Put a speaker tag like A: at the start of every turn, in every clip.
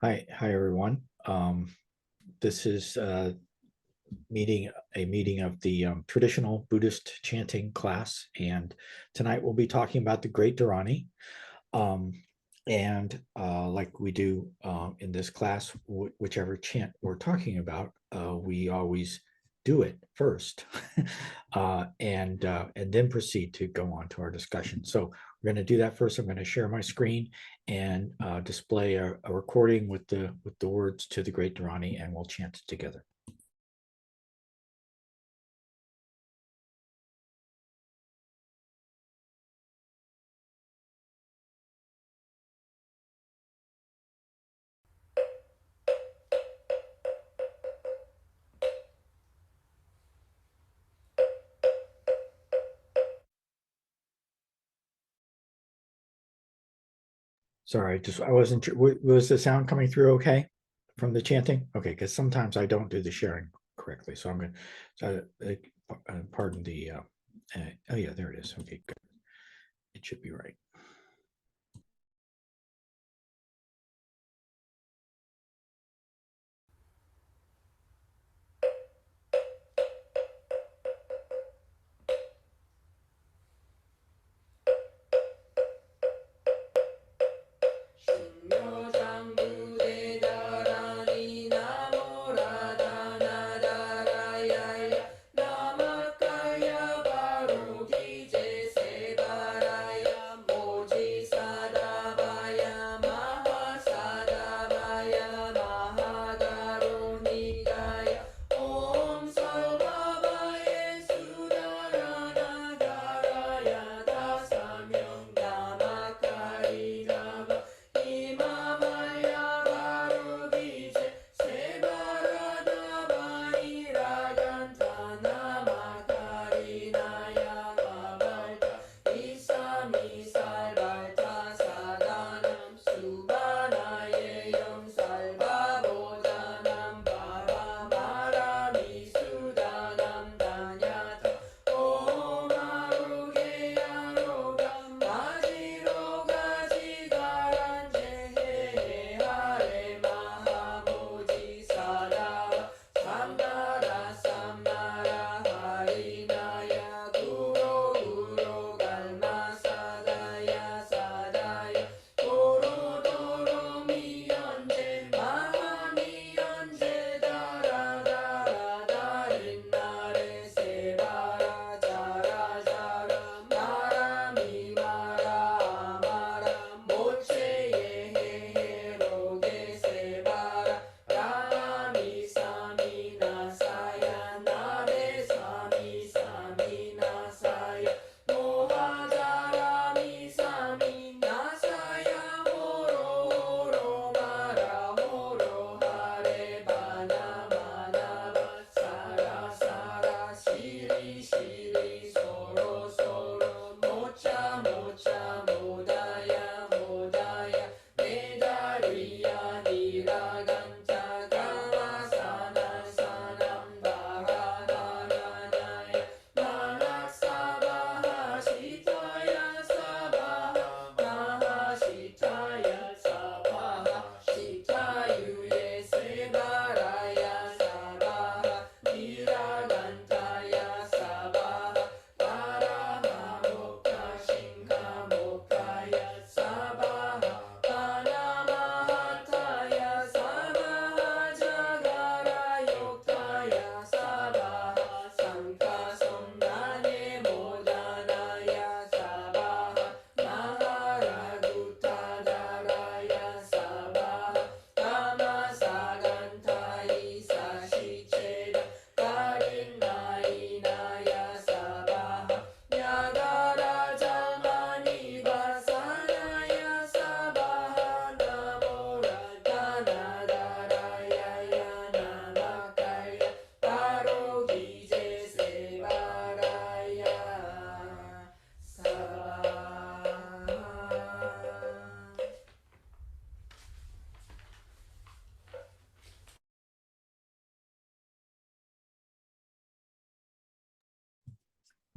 A: Hi everyone. This is a meeting of the traditional Buddhist chanting class, and tonight we'll be talking about the Great Dharani. Um, and like we do in this class, whichever chant we're talking about, we always do it first, and then proceed to go on to our discussion. So we're going to do that first. I'm going to share my screen and display a recording with the words to the Great Dharani, and we'll chant it together. Sorry, I wasn't sure. Was the sound coming through okay from the chanting? Okay, because sometimes I don't do the sharing correctly. So I'm going to, pardon the, oh yeah, there it is. Okay, good. It should be right.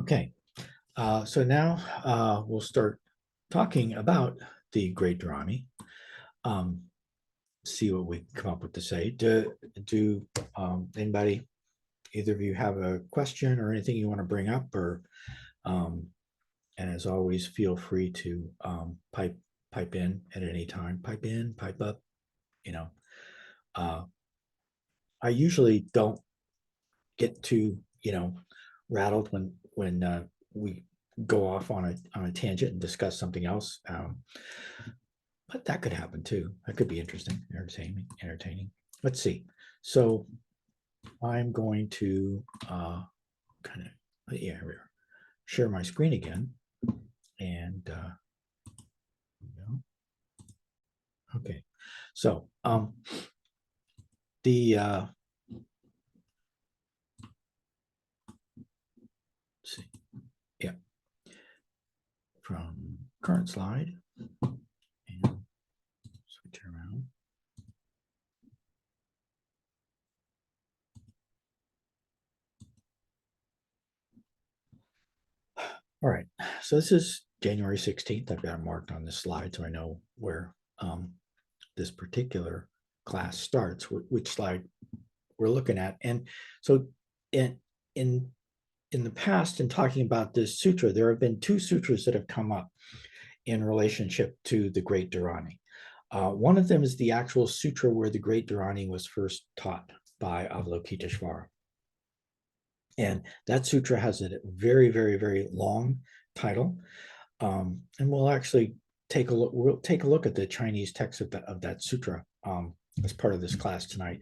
A: Okay, so now we'll start talking about the Great Dharani. Um, see what we come up with to say. Do anybody, either of you, have a question or anything you want to bring up, or and as always, feel free to pipe in at any time. Pipe in, pipe up. You know, I usually don't get too rattled when we go off on a tangent and discuss something else. But that could happen too. That could be interesting, entertaining. Let's see. So I'm going to kind of here we are. Share my screen again, and okay. So the let's see, yeah, from current slide and switch around. All right, so this is January 16th. I've got it marked on this slide so I know where this particular class starts, which slide we're looking at. And so in the past, in talking about this sutra, there have been two sutras that have come up in relationship to the Greatt Dharani. One of them is the actual sutra where the Greatt Dharani was first taught by Avalokitesvara. And that sutra has a very, very, very long title. And we'll actually take a look at the Chinese text of that sutra as part of this class tonight.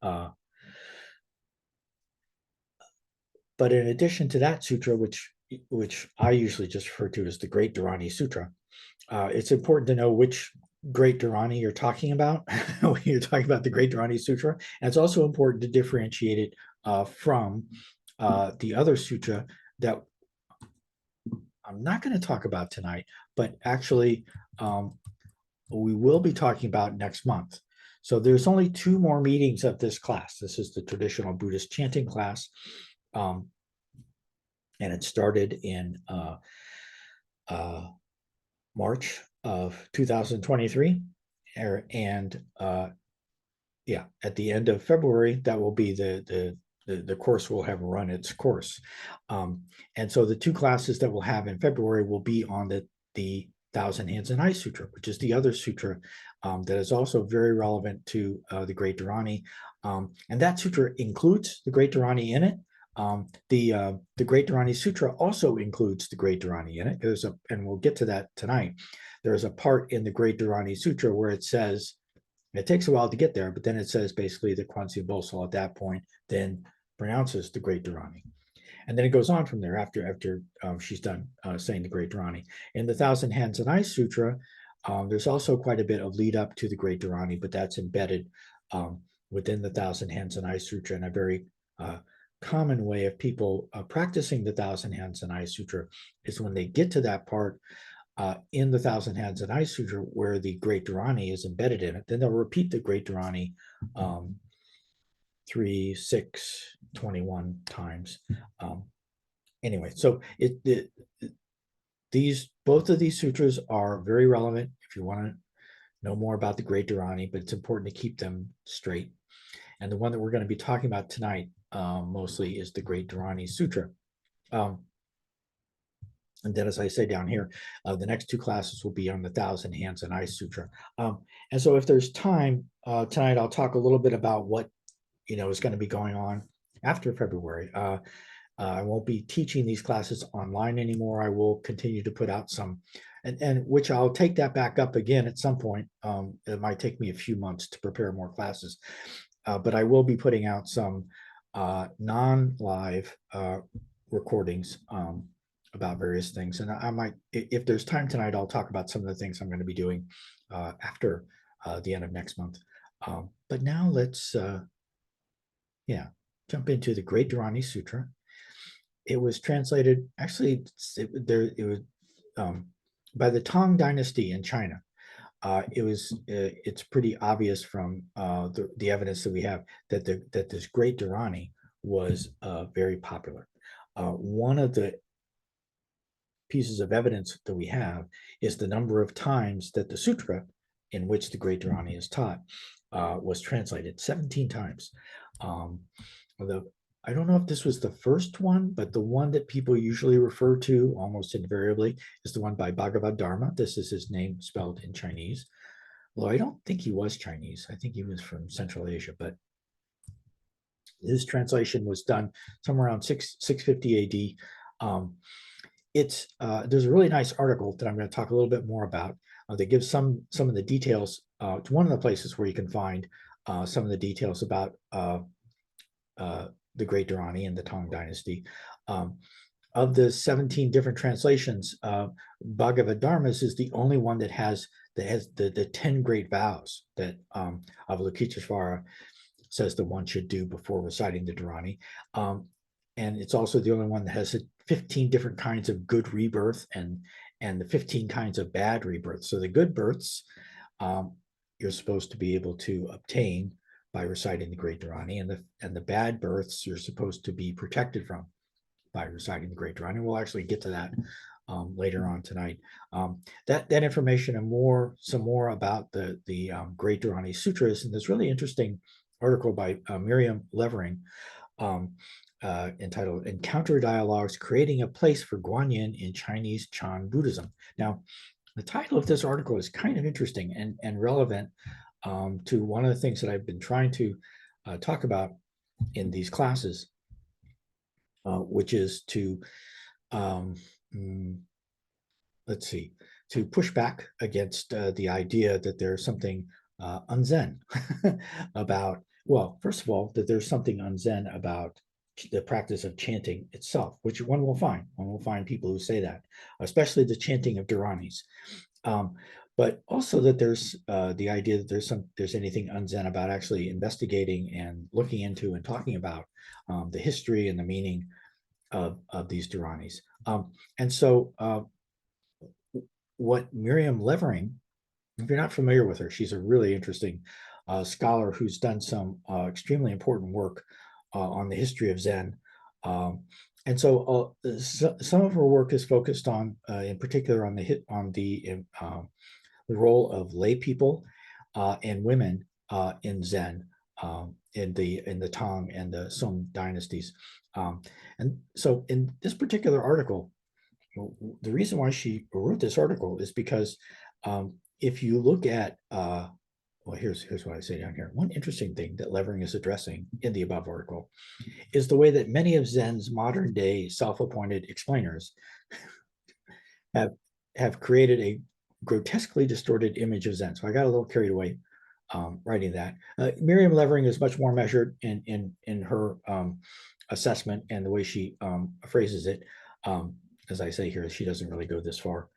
A: But in addition to that sutra, which I usually just refer to as the Greatt Dharani Sutra, it's important to know which Greatt Dharani you're talking about when you're talking about the Greatt Dharani Sutra. And it's also important to differentiate it from the other sutra that I'm not going to talk about tonight, but actually we will be talking about next month. So there's only 2 more meetings of this class. This is the traditional Buddhist chanting class. And it started in March of 2023. And yeah, at the end of February, that will be the course will have run its course. And so the 2 classes that we'll have in February will be on the Thousand Hands and Eyes Sutra, which is the other sutra that is also very relevant to the Greatt Dharani. And that sutra includes the Greatt Dharani in it. The Greatt Dharani Sutra also includes the Greatt Dharani in it. And we'll get to that tonight. There's a part in the Greatt Dharani Sutra where it says, it takes a while to get there, but then it says basically the Kwanseum Bosal at that point then pronounces the Greatt Dharani. And then it goes on from there after she's done saying the Greatt Dharani. In the Thousand Hands and Eyes Sutra, there's also quite a bit of lead up to the Greatt Dharani, but that's embedded within the Thousand Hands and Eyes Sutra. And a very common way of people practicing the Thousand Hands and Eyes Sutra is when they get to that part in the Thousand Hands and Eyes Sutra where the Greatt Dharani is embedded in it, then they'll repeat the Greatt Dharani 3, 6, 21 times. Anyway, so both of these sutras are very relevant if you want to know more about the Greatt Dharani, but it's important to keep them straight. And the one that we're going to be talking about tonight mostly is the Greatt Dharani Sutra. And then, as I say down here, the next 2 classes will be on the Thousand Hands and Eyes Sutra. And so if there's time tonight, I'll talk a little bit about what is going to be going on after February. I won't be teaching these classes online anymore. I will continue to put out some, and which I'll take that back up again at some point. It might take me a few months to prepare more classes, but I will be putting out some non-live recordings about various things. And I might, if there's time tonight, I'll talk about some of the things I'm going to be doing after the end of next month. But now let's, jump into the Greatt Dharani Sutra. It was translated, actually, it was by the Tang Dynasty in China. It's pretty obvious from the evidence that we have that this Greatt Dharani was very popular. One of the pieces of evidence that we have is the number of times that the sutra in which the Great Dharani is taught was translated 17 times. The I don't know if this was the first one, but the one that people usually refer to almost invariably is the one by Bhagavad Dharma. This is his name spelled in Chinese. Well, I don't think he was Chinese. I think he was from Central Asia, but his translation was done somewhere around 650 AD. There's a really nice article that I'm going to talk a little bit more about. That gives some of the details. It's one of the places where you can find some of the details about the Great Dharani and the Tang Dynasty. Of the 17 different translations, Bhagavad Dharma is the only one that has the 10 great vows that Avalokitesvara says that one should do before reciting the Dharani. And it's also the only one that has 15 different kinds of good rebirth and the 15 kinds of bad rebirth. So the good births you're supposed to be able to obtain by reciting the Great Dharani, and the bad births you're supposed to be protected from by reciting the Great Dharani. We'll actually get to that later on tonight. That information and some more about the Great Dharani Sutras, and this really interesting article by Miriam Levering entitled "Encounter Dialogues: Creating a Place for Guanyin in Chinese Chan Buddhism." Now, the title of this article is kind of interesting and relevant to one of the things that I've been trying to talk about in these classes, which is to to push back against the idea that there's something unzen about, well, first of all, that there's something unzen about the practice of chanting itself, which one will find. One will find people who say that, especially the chanting of Dharanis. But also that there's the idea that there's anything unzen about actually investigating and looking into and talking about the history and the meaning of these Dharanis. And so what Miriam Levering, if you're not familiar with her, she's a really interesting scholar who's done some extremely important work on the history of Zen. And so some of her work is focused on, in particular, on the role of lay people and women in Zen in the Tang and the Song dynasties. And so in this particular article, the reason why she wrote this article is because if you look at, well, here's what I say down here. One interesting thing that Levering is addressing in the above article is the way that many of Zen's modern day self-appointed explainers have created a grotesquely distorted image of Zen. So I got a little carried away writing that. Miriam Levering is much more measured in her assessment and the way she phrases it. As I say here, she doesn't really go this far.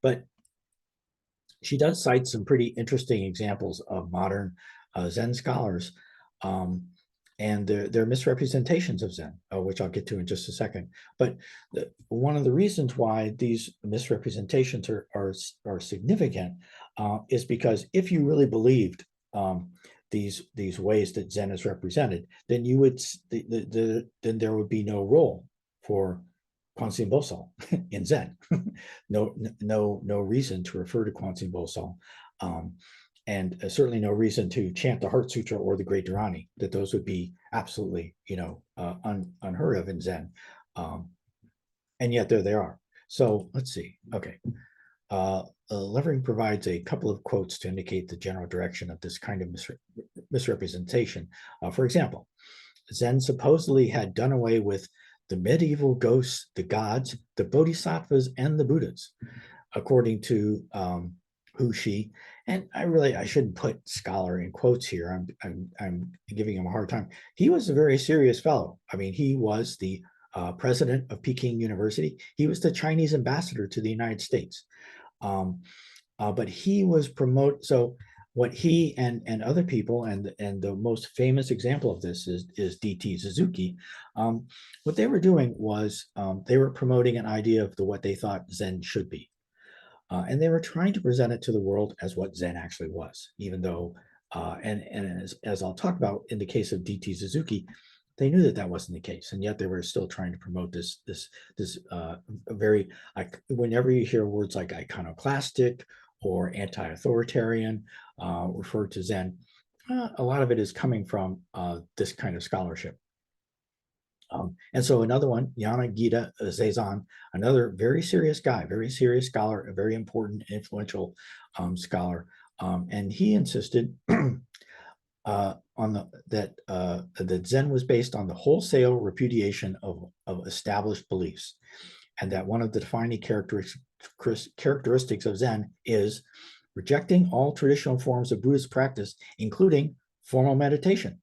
A: But she does cite some pretty interesting examples of modern Zen scholars and their misrepresentations of Zen, which I'll get to in just a second. But one of the reasons why these misrepresentations are significant is because if you really believed these ways that Zen is represented, then you would then there would be no role for Kwanseum Bosal in Zen. no reason to refer to Kwanseum Bosal. And certainly no reason to chant the Heart Sutra or the Great Dharani, that those would be absolutely, unheard of in Zen. And yet there they are. So let's see. Okay. Levering provides a couple of quotes to indicate the general direction of this kind of misrepresentation. For example, Zen supposedly had done away with the medieval ghosts, the gods, the bodhisattvas, and the Buddhas, according to Hu Shi. And I shouldn't put scholar in quotes here. I'm giving him a hard time. He was a very serious fellow. I mean, he was the president of Peking University. He was the Chinese ambassador to the United States. But he was so what he and other people, and the most famous example of this is D.T. Suzuki. What they were doing was they were promoting an idea of what they thought Zen should be. And they were trying to present it to the world as what Zen actually was, even though, and as I'll talk about in the case of D.T. Suzuki, they knew that wasn't the case, and yet they were still trying to promote this very, whenever you hear words like iconoclastic or anti-authoritarian, referred to Zen. A lot of it is coming from this kind of scholarship. And so another one, Yanagita Zezan, another very serious guy, very serious scholar, a very important, influential scholar. And he insisted that Zen was based on the wholesale repudiation of established beliefs, and that one of the defining characteristics of Zen is rejecting all traditional forms of Buddhist practice, including formal meditation.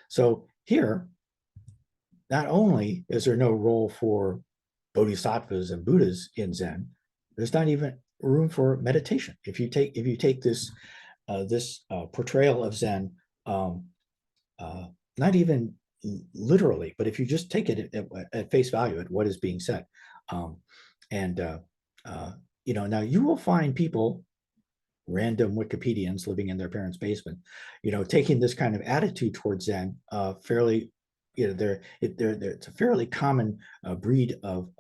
A: So here, not only is there no role for bodhisattvas and Buddhas in Zen, there's not even room for meditation. If you take this portrayal of Zen, not even literally, but if you just take it at face value at what is being said, now you will find people, random Wikipedians living in their parents' basement, taking this kind of attitude towards Zen, fairly, it's a fairly common breed of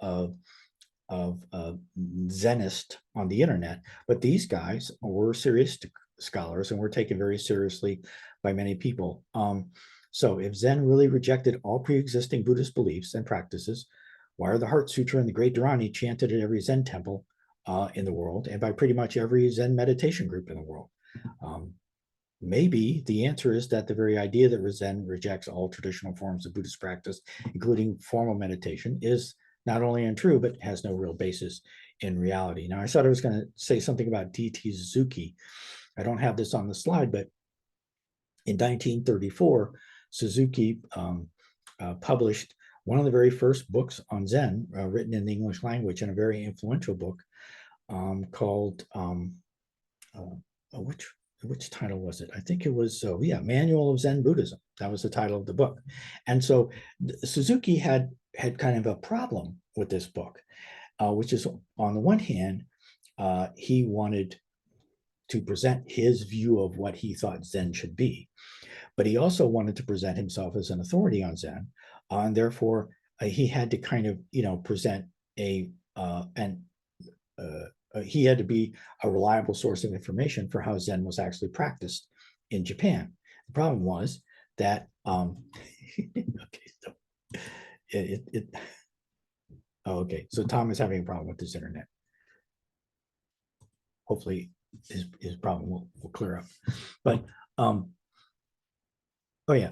A: Zenist on the internet. But these guys were serious scholars and were taken very seriously by many people. So if Zen really rejected all pre-existing Buddhist beliefs and practices, why are the Heart Sutra and the Greatt Dharani chanted at every Zen temple in the world, and by pretty much every Zen meditation group in the world? Maybe the answer is that the very idea that Zen rejects all traditional forms of Buddhist practice, including formal meditation, is not only untrue, but has no real basis in reality. Now, I thought I was going to say something about D.T. Suzuki. I don't have this on the slide, but in 1934, Suzuki published one of the very first books on Zen written in the English language, and a very influential book called, which title was it? I think it was, Manual of Zen Buddhism. That was the title of the book. And so Suzuki had kind of a problem with this book, which is, on the one hand, he wanted to present his view of what he thought Zen should be, but he also wanted to present himself as an authority on Zen, and therefore he had to kind of, present he had to be a reliable source of information for how Zen was actually practiced in Japan. The problem was that so Tom is having a problem with his internet. Hopefully his problem will clear up. But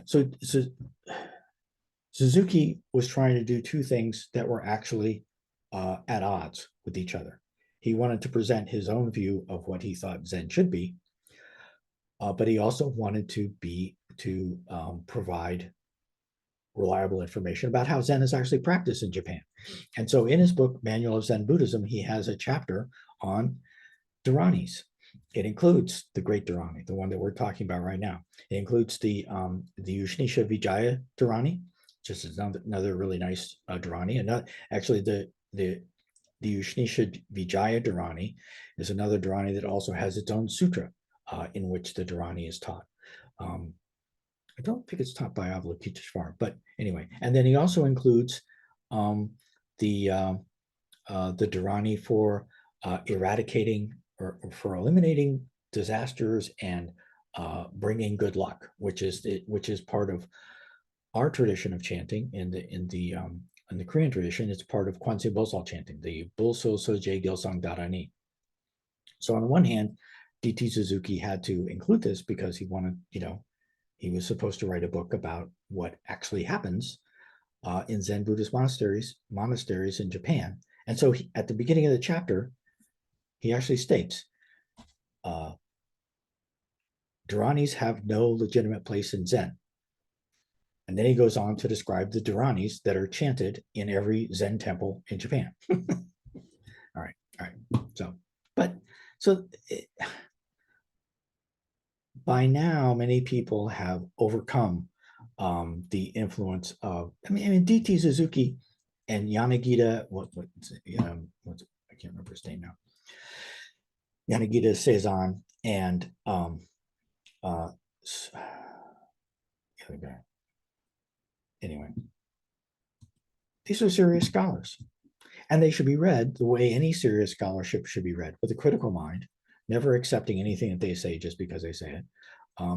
A: so Suzuki was trying to do two things that were actually at odds with each other. He wanted to present his own view of what he thought Zen should be, but he also wanted to provide reliable information about how Zen is actually practiced in Japan. And so in his book, Manual of Zen Buddhism, he has a chapter on Dharanis. It includes the Greatt Dharani, the one that we're talking about right now. It includes the Ushnisha Vijaya Dharani, just another really nice Dharani. And actually, the Ushnisha Vijaya Dharani is another Dharani that also has its own sutra in which the Dharani is taught. I don't think it's taught by Avalokitesvara, but anyway. And then he also includes the Dharani for eradicating or for eliminating disasters and bringing good luck, which is part of our tradition of chanting in the Korean tradition. It's part of Kwanseum Bosal chanting, the Bulso Soje Gilsang Dharani. So on the one hand, D.T. Suzuki had to include this because he wanted, he was supposed to write a book about what actually happens in Zen Buddhist monasteries in Japan. And so at the beginning of the chapter, he actually states, Dharanis have no legitimate place in Zen. And then he goes on to describe the Dharanis that are chanted in every Zen temple in Japan. All right. By now, many people have overcome the influence of, D.T. Suzuki and Yanagita, I can't remember his name now. Yanagita Sezan and anyway, these are serious scholars, and they should be read the way any serious scholarship should be read, with a critical mind, never accepting anything that they say just because they say it.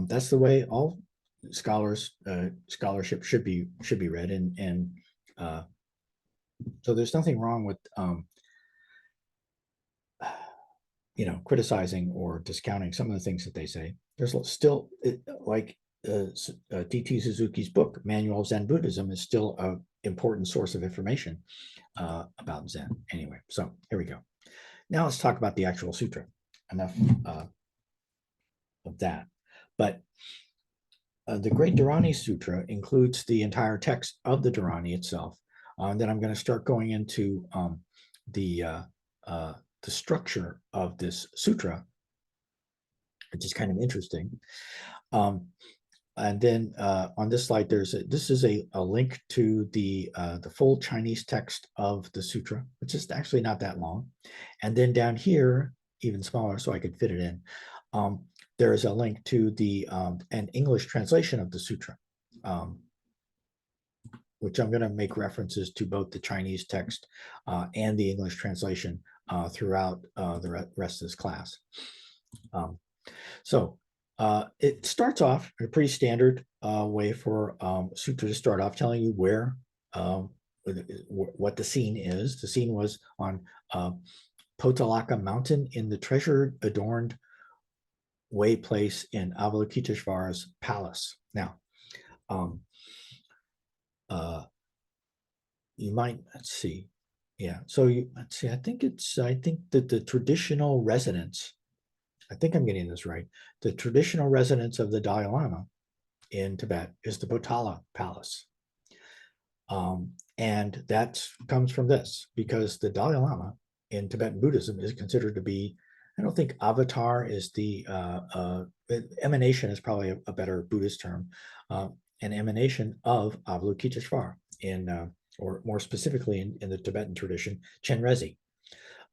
A: That's the way all scholarship should be read, and so there's nothing wrong with criticizing or discounting some of the things that they say. There's still, like D.T. Suzuki's book, Manual of Zen Buddhism, is still an important source of information about Zen. Anyway, so here we go. Now let's talk about the actual sutra. Enough of that. But the Greatt Dharani Sutra includes the entire text of the Dharani itself. Then I'm going to start going into the structure of this sutra, which is kind of interesting. And then on this slide, this is a link to the full Chinese text of the sutra, which is actually not that long. And then down here, even smaller, so I could fit it in, there is a link to an English translation of the sutra, which I'm going to make references to both the Chinese text and the English translation throughout the rest of this class. So it starts off in a pretty standard way for sutra to start off, telling you where, what the scene is. The scene was on Potalaka Mountain in the treasure-adorned way place in Avalokitesvara's palace. Now, you might, let's see. Yeah, so let's see, I think that the traditional residence, I think I'm getting this right, the traditional residence of the Dalai Lama in Tibet is the Potala Palace. And that comes from this, because the Dalai Lama in Tibetan Buddhism is considered to be, I don't think avatar is the, emanation is probably a better Buddhist term, an emanation of Avalokitesvara or more specifically in the Tibetan tradition, Chenrezi.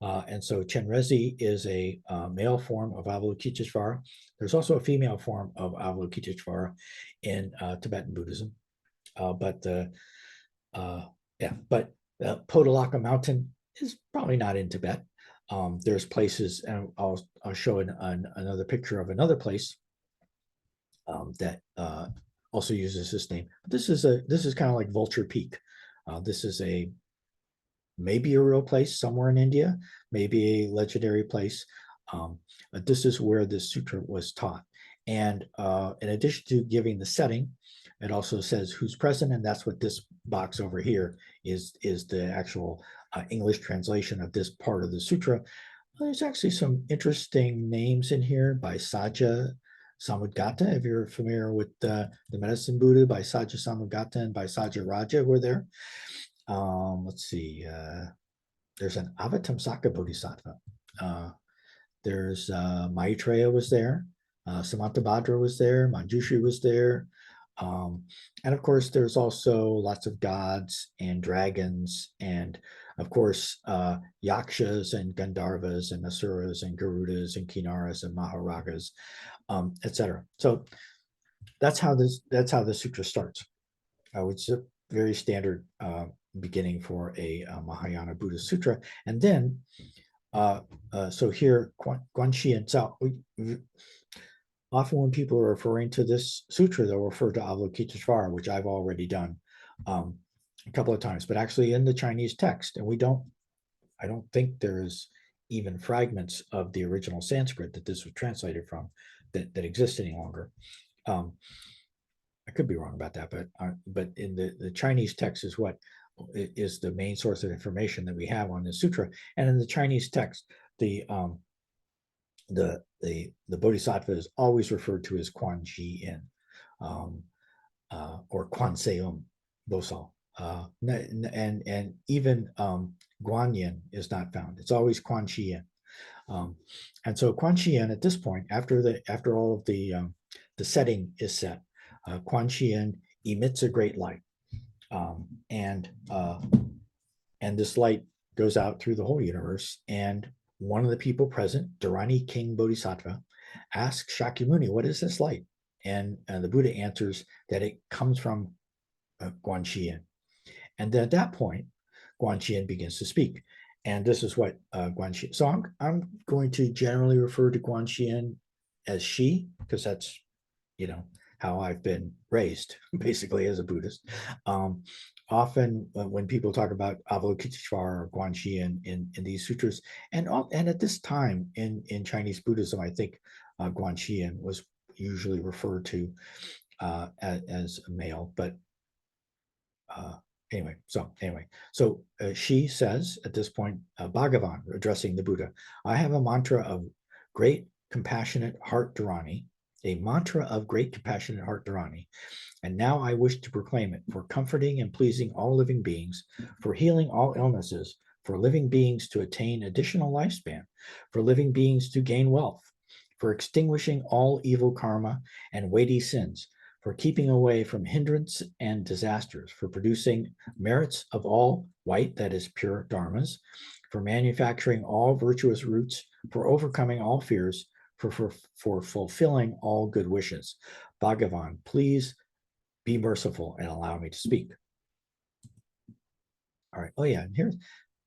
A: And so Chenrezi is a male form of Avalokitesvara. There's also a female form of Avalokitesvara in Tibetan Buddhism. But Potalaka Mountain is probably not in Tibet. There's places, and I'll show another picture of another place that also uses this name. This is kind of like Vulture Peak. This is maybe a real place somewhere in India, maybe a legendary place. This is where this sutra was taught. And in addition to giving the setting, it also says who's present, and that's what this box over here is the actual English translation of this part of the sutra. There's actually some interesting names in here by Sajja Samudgata. If you're familiar with the Medicine Buddha by Sajja Samudgata and by Sajja Raja, were there. Let's see. There's an Avatamsaka Bodhisattva. There's Maitreya was there. Samantabhadra was there. Manjushri was there. And of course, there's also lots of gods and dragons, and of course, yakshas and Gandharvas and asuras and Garudas and Kinnaras and Maharagas, etc. So that's how the sutra starts, which is a very standard beginning for a Mahayana Buddhist sutra. And then, so here, Guanxi and Zhao, often when people are referring to this sutra, they'll refer to Avalokitesvara, which I've already done a couple of times, but actually in the Chinese text, and I don't think there's even fragments of the original Sanskrit that this was translated from that exist any longer. I could be wrong about that, but in the Chinese text is what is the main source of information that we have on the sutra. And in the Chinese text, the Bodhisattva is always referred to as Quan-Chi Yin, or Kwanseum Bosal. And even Guanyin is not found. It's always Quan-Chi Yin. And so Quan-Chi Yin at this point, after all of the setting is set, Quan-Chi Yin emits a great light, and this light goes out through the whole universe. And one of the people present, Dharani King Bodhisattva, asks Shakyamuni, "What is this light?" And the Buddha answers that it comes from Guanxi Yin. And then at that point, Guanxi Yin begins to speak. And this is what Guanxi. So I'm going to generally refer to Guanxian as she, because that's, you know, how I've been raised, basically as a Buddhist. Often when people talk about Avalokitesvara or Guanxi in these sutras, and at this time in Chinese Buddhism, I think Guanxian was usually referred to as a male, but uh, so she says at this point, Bhagavan, addressing the Buddha, I have a mantra of great compassionate heart Dharani, a mantra of great compassionate heart Dharani, and now I wish to proclaim it for comforting and pleasing all living beings, for healing all illnesses, for living beings to attain additional lifespan, for living beings to gain wealth, for extinguishing all evil karma and weighty sins, for keeping away from hindrance and disasters, for producing merits of all white, that is pure dharmas, for manufacturing all virtuous roots, for overcoming all fears, for fulfilling all good wishes. Bhagavan, please be merciful and allow me to speak. All right. Oh, yeah. And here's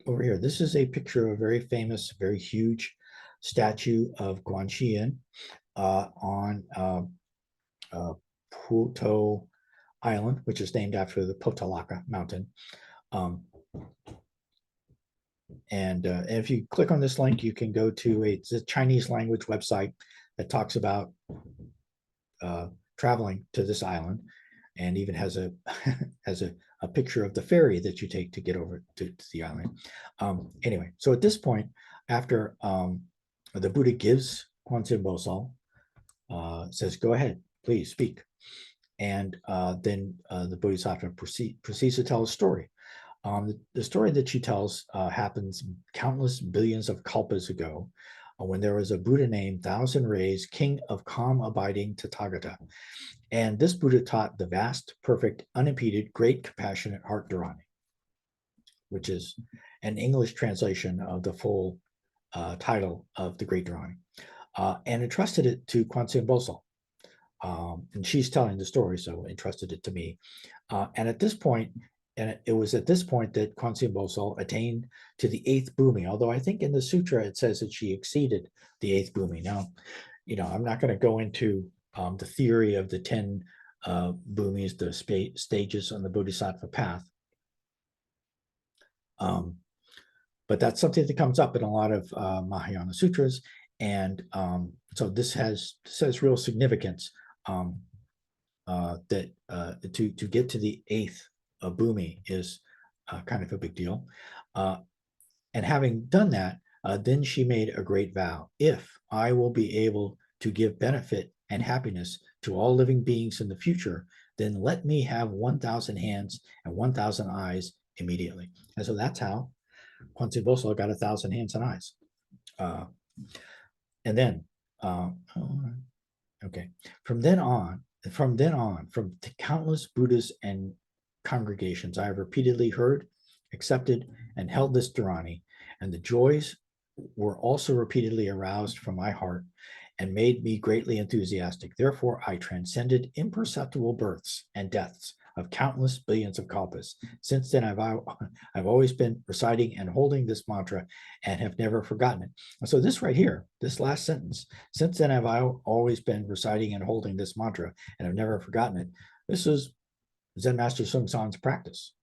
A: over here. This is a picture of a very famous, very huge statue of Guanxian on Puto Island, which is named after the Potalaka mountain. Um, and if you click on this link, you can go to a Chinese language website that talks about traveling to this island, and even has a has a picture of the ferry that you take to get over to the island. Anyway, so at this point, after the Buddha gives Kwanseum Bosal, says, "Go ahead, please speak," and then the Bodhisattva proceeds to tell a story. The story that she tells happens countless billions of kalpas ago, when there was a Buddha named Thousand Rays, king of calm abiding Tathagata. And this Buddha taught the vast, perfect, unimpeded, great, compassionate heart Dharani, which is an English translation of the full title of the Greatt Dharani, and entrusted it to Kwanseum Bosal. And she's telling the story, so entrusted it to me. And at this point, and it was at this point that Kwanseum Bosal attained to the 8th bhumi, although I think in the sutra it says that she exceeded the 8th bhumi. Now, I'm not going to go into the theory of the 10 bhumis, the stages on the Bodhisattva path. But that's something that comes up in a lot of Mahayana sutras. And so this has real significance, that to get to the 8th bhumi is kind of a big deal. And having done that, then she made a great vow. If I will be able to give benefit and happiness to all living beings in the future, then let me have 1,000 hands and 1,000 eyes immediately. And so that's how Kwanseum Bosal got 1,000 hands and eyes. And then, okay, from countless Buddhas and congregations, I have repeatedly heard, accepted, and held this Dharani, and the joys were also repeatedly aroused from my heart and made me greatly enthusiastic. Therefore, I transcended imperceptible births and deaths of countless billions of kalpas. Since then, I've always been reciting and holding this mantra and have never forgotten it. And so this right here, this last sentence, since then I've always been reciting and holding this mantra and have never forgotten it. This is Zen Master Sung San's practice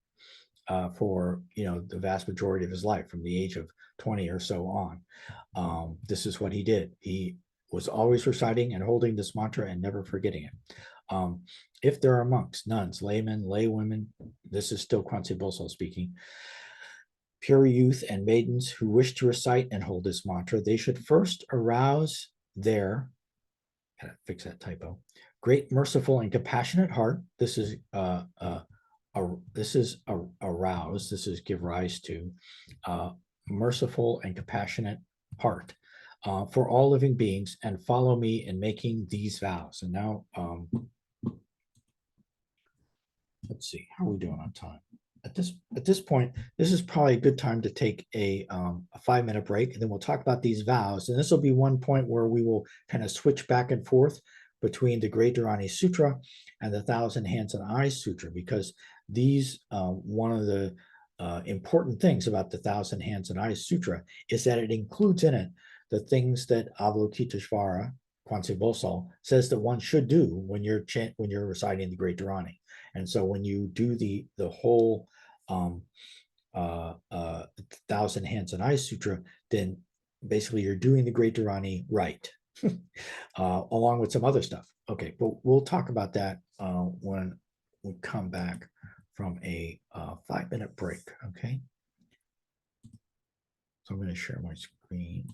A: for the vast majority of his life, from the age of 20 or so on. This is what he did. He was always reciting and holding this mantra and never forgetting it. If there are monks, nuns, laymen, laywomen, this is still Kwanseum Bosal speaking, pure youth and maidens who wish to recite and hold this mantra, they should first arouse their, gotta fix that typo, great, merciful, and compassionate heart. This is arouse. This is give rise to merciful and compassionate heart for all living beings, and follow me in making these vows. And now, let's see, how are we doing on time? At this point, this is probably a good time to take a 5-minute break, and then we'll talk about these vows. And this will be one point where we will kind of switch back and forth between the Greatt Dharani Sutra and the 1,000 Hands and Eyes Sutra, because these one of the important things about the Thousand Hands and Eyes Sutra is that it includes in it the things that Avalokitesvara, Kwanseum Bosal, says that one should do when you're reciting the Greatt Dharani. And so when you do the whole Thousand Hands and Eyes Sutra, then basically you're doing the Greatt Dharani right, along with some other stuff. Okay, but we'll talk about that when we come back from a 5-minute break. Okay, so I'm going to share my screen.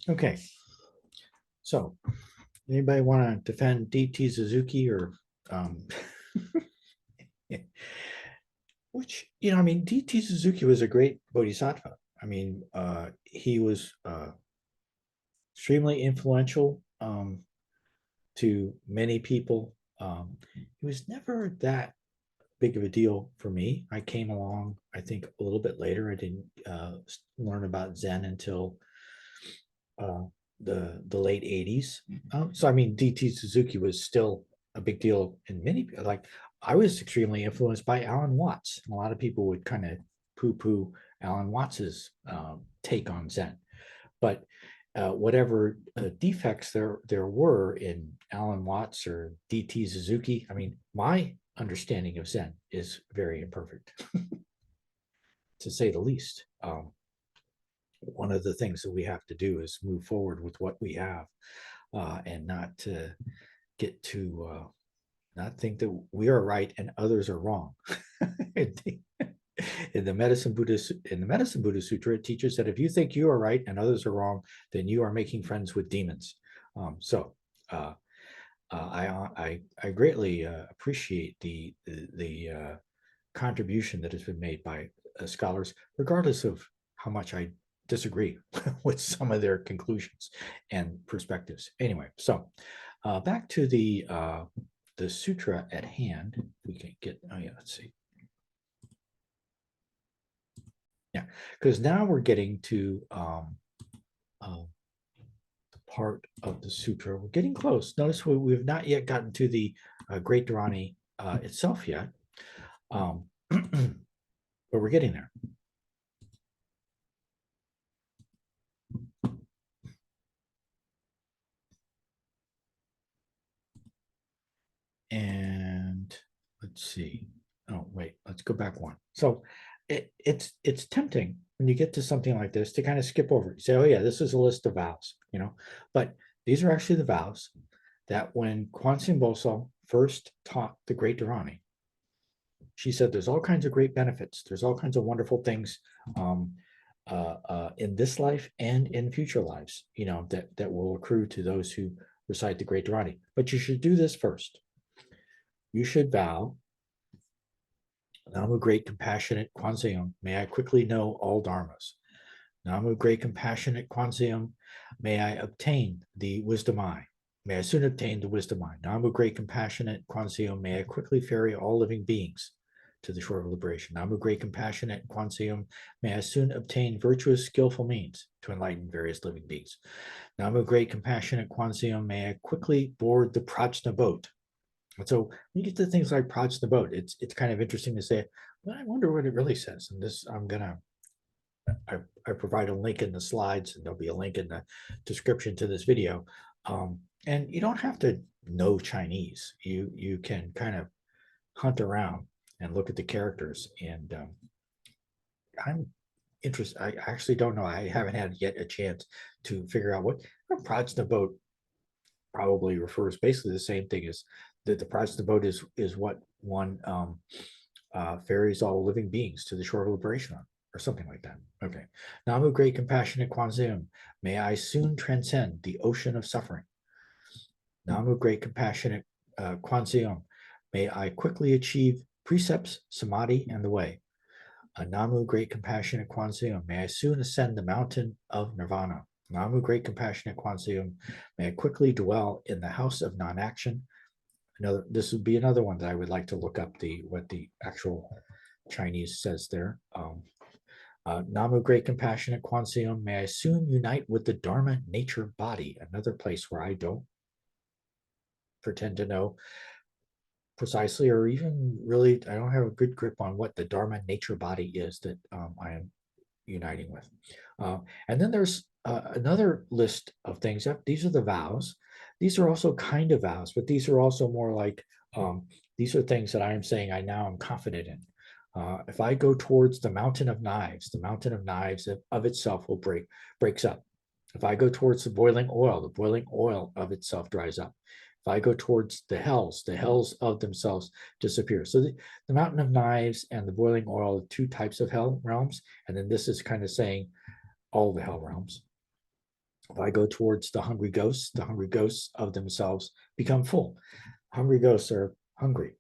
A: Okay, so anybody want to defend D.T. Suzuki or which, I mean, D.T. Suzuki was a great bodhisattva. I mean, he was extremely influential to many people. He was never that big of a deal for me. I came along, I think, a little bit later. I didn't learn about Zen until uh, the late 80s. So I mean, DT Suzuki was still a big deal in many, like I was extremely influenced by Alan Watts. A lot of people would kind of poo-poo Alan Watts's take on Zen, but whatever defects there were in Alan Watts or DT Suzuki, I mean, my understanding of Zen is very imperfect, to say the least. One of the things that we have to do is move forward with what we have, and not to get to not think that we are right and others are wrong. In the medicine Buddha Sutra, it teaches that if you think you are right and others are wrong, then you are making friends with demons. So I greatly appreciate the contribution that has been made by scholars, regardless of how much I disagree with some of their conclusions and perspectives. Anyway, so back to the sutra at hand. We can get, oh yeah, let's see. Yeah, because now we're getting to the part of the sutra. We're getting close. Notice we've not yet gotten to the Greatt Dharani itself yet, but we're getting there. And let's see. Oh, wait, let's go back one. So it's tempting when you get to something like this to kind of skip over it. You say, oh yeah, this is a list of vows, but these are actually the vows that when Kwanseum Bosal first taught the Greatt Dharani, she said there's all kinds of great benefits. There's all kinds of wonderful things in this life and in future lives, that will accrue to those who recite the Greatt Dharani. But you should do this first. You should vow, Namu Great Compassionate Kwanseum, may I quickly know all dharmas. Namu Great Compassionate Kwanseum, may I obtain the wisdom I. May I soon obtain the wisdom I. Namu Great Compassionate Kwanseum, may I quickly ferry all living beings to the shore of liberation. Namu Great Compassionate Kwanseum, may I soon obtain virtuous, skillful means to enlighten various living beings. Namu Great Compassionate Kwanseum, may I quickly board the Prajna boat. And so when you get to things like Prajna boat, it's kind of interesting to say, well, I wonder what it really says. And this, I provide a link in the slides, and there'll be a link in the description to this video. And you don't have to know Chinese. You can kind of hunt around and look at the characters. And I'm interested. I actually don't know. I haven't had yet a chance to figure out what Prajna boat probably refers basically the same thing as that the Prajna boat is what one ferries all living beings to the shore of liberation on, or something like that. Okay. Namu Great Compassionate Kwanseum, may I soon transcend the ocean of suffering. Namu Great Compassionate Kwanseum, may I quickly achieve precepts, samadhi, and the way. Namu Great Compassionate Kwanseum, may I soon ascend the mountain of nirvana. Namu Great Compassionate Kwanseum, may I quickly dwell in the house of non-action. This would be another one that I would like to look up what the actual Chinese says there. Namu Great Compassionate Kwanseum, may I soon unite with the Dharma nature body, another place where I don't pretend to know precisely, or even really, I don't have a good grip on what the Dharma nature body is that I am uniting with. And then there's another list of things. Yep, these are the vows. These are also kind of vows, but these are also more like, these are things that I am saying I now am confident in. If I go towards the mountain of knives, the mountain of knives of itself breaks up. If I go towards the boiling oil of itself dries up. If I go towards the hells of themselves disappear. So the mountain of knives and the boiling oil are two types of hell realms. And then this is kind of saying all the hell realms. If I go towards the hungry ghosts of themselves become full. Hungry ghosts are hungry.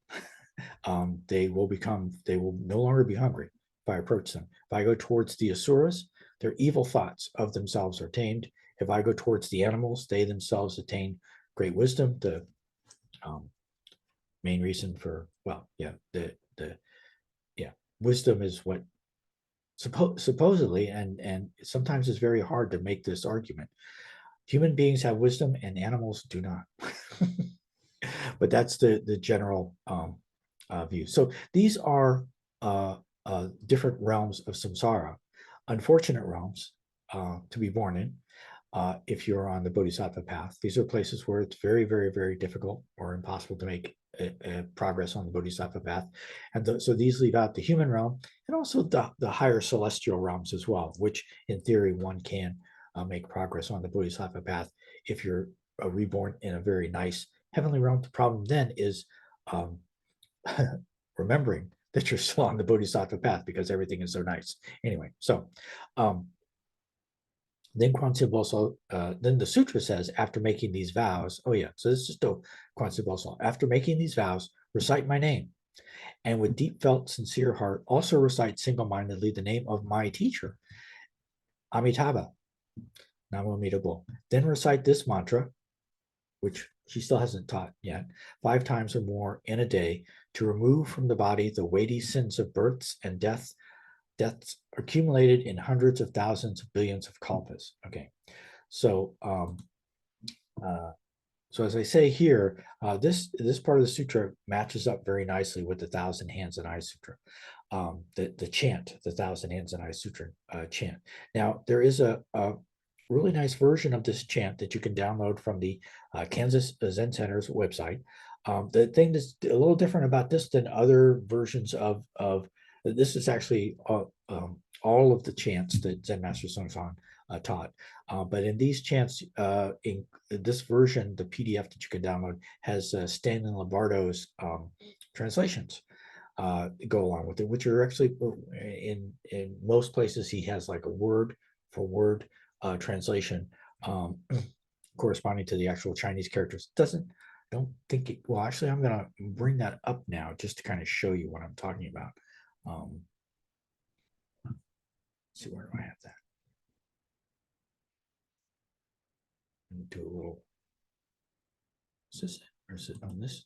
A: They will no longer be hungry if I approach them. If I go towards the asuras, their evil thoughts of themselves are tamed. If I go towards the animals, they themselves attain great wisdom. The main reason for, well, yeah, the yeah, wisdom is what supposedly, and sometimes it's very hard to make this argument. Human beings have wisdom and animals do not. But that's the general view. So these are different realms of samsara, unfortunate realms to be born in. If you're on the bodhisattva path, these are places where it's very, very, very difficult or impossible to make a progress on the bodhisattva path. And so these leave out the human realm and also the higher celestial realms as well, which in theory one can make progress on the bodhisattva path if you're reborn in a very nice heavenly realm. The problem then is um, remembering that you're still on the bodhisattva path because everything is so nice. Anyway, so then Kwanseum Bosal, then the sutra says, after making these vows, oh yeah, so this is still Kwanseum Bosal. After making these vows, recite my name, and with deep felt, sincere heart, also recite single-mindedly the name of my teacher, Amitabha, Namo Amida. Then recite this mantra, which she still hasn't taught yet, 5 times or more in a day to remove from the body the weighty sins of births and deaths accumulated in hundreds of thousands of billions of kalpas. Okay, so so as I say here, this part of the sutra matches up very nicely with the Thousand Hands and Eyes Sutra, the chant, the Thousand Hands and Eyes Sutra chant. Now there is a really nice version of this chant that you can download from the Kansas Zen Center's website. The thing that's a little different about this than other versions of this is actually all of the chants that Zen Master Songsan taught. But in these chants, in this version, the PDF that you can download has Stanley Lombardo's translations go along with it, which are actually in most places he has like a word for word translation corresponding to the actual Chinese characters. Don't think it, well, actually, I'm going to bring that up now just to kind of show you what I'm talking about. Let's see, where do I have that? Do a little, is this it? Or is it on this?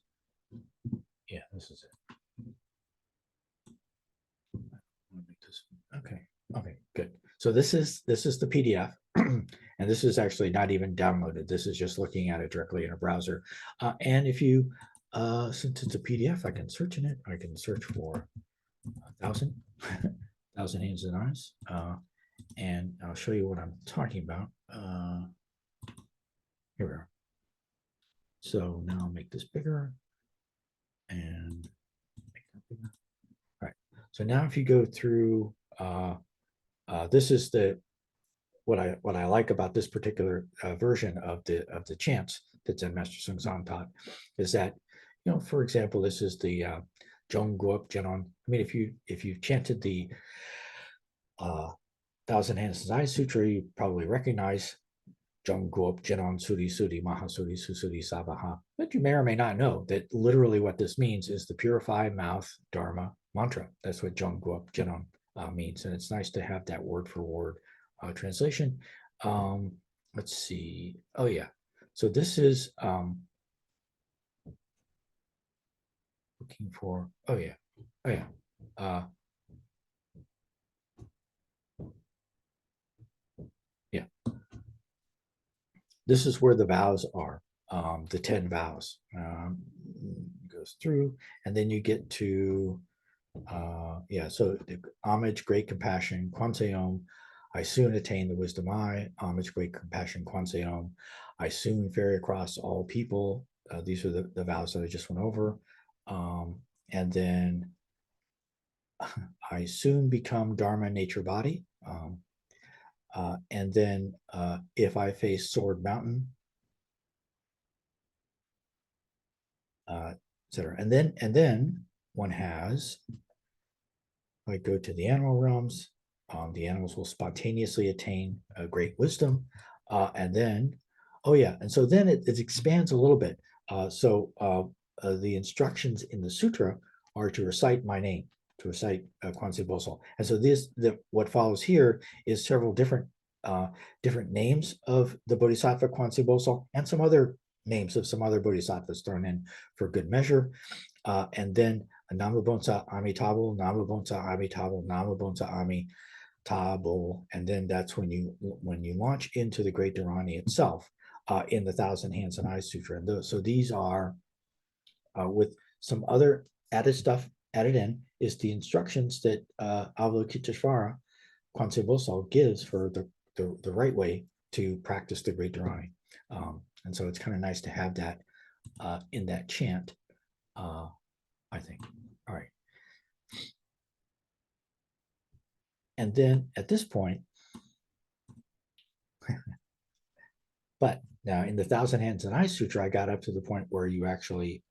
A: Yeah, this is it. Make this, okay, good. So this is the PDF, and this is actually not even downloaded. This is just looking at it directly in a browser. And if you, since it's a PDF, I can search in it. I can search for 1,000 hands and eyes, and I'll show you what I'm talking about. Here we are. So now I'll make this bigger and make that bigger. All right. So now if you go through, this is what I like about this particular version of the chants that Zen Master Sung San taught is that, you know, for example, this is the Jong Guop Jenon. I mean, if you chanted the Thousand Hands and Eyes Sutra, you probably recognize Jong Guop Jenon Suri Suri Mahasuri Susuri Sabaha. But you may or may not know that literally what this means is the purify mouth Dharma mantra. That's what Jong Guop Jenon means, and it's nice to have that word for word translation. Let's see. Oh yeah. So this is looking for. Oh yeah. Oh yeah. Yeah. This is where the vows are. The 10 vows goes through, and then you get to yeah. So the homage, great compassion, Kwanseum. I soon attain the wisdom I, homage, great compassion, Kwanseum. I soon ferry across all people. These are the vows that I just went over. And then I soon become Dharma nature body. And then if I face Sword Mountain, etc. And then one has, I go to the animal realms. The animals will spontaneously attain great wisdom. And then, oh yeah, and so then it expands a little bit. The instructions in the sutra are to recite my name, to recite Kwanseum Bosal. And so what follows here is several different names of the Bodhisattva Kwanseum Bosal and some other names of some other bodhisattvas thrown in for good measure. And then Namo Bonsa Amitabha, Namo Bonsa Amitabha, Namo Bonsa Amitabha, and then that's when you launch into the Greatt Dharani itself in the Thousand Hands and Eyes Sutra. And so these are with some other added stuff added in is the instructions that Avalokitesvara Kwanseum Bosal gives for the right way to practice the Greatt Dharani. And so it's kind of nice to have that in that chant, I think. All right. And then at this point, but now in the Thousand Hands and Eyes Sutra, I got up to the point where you actually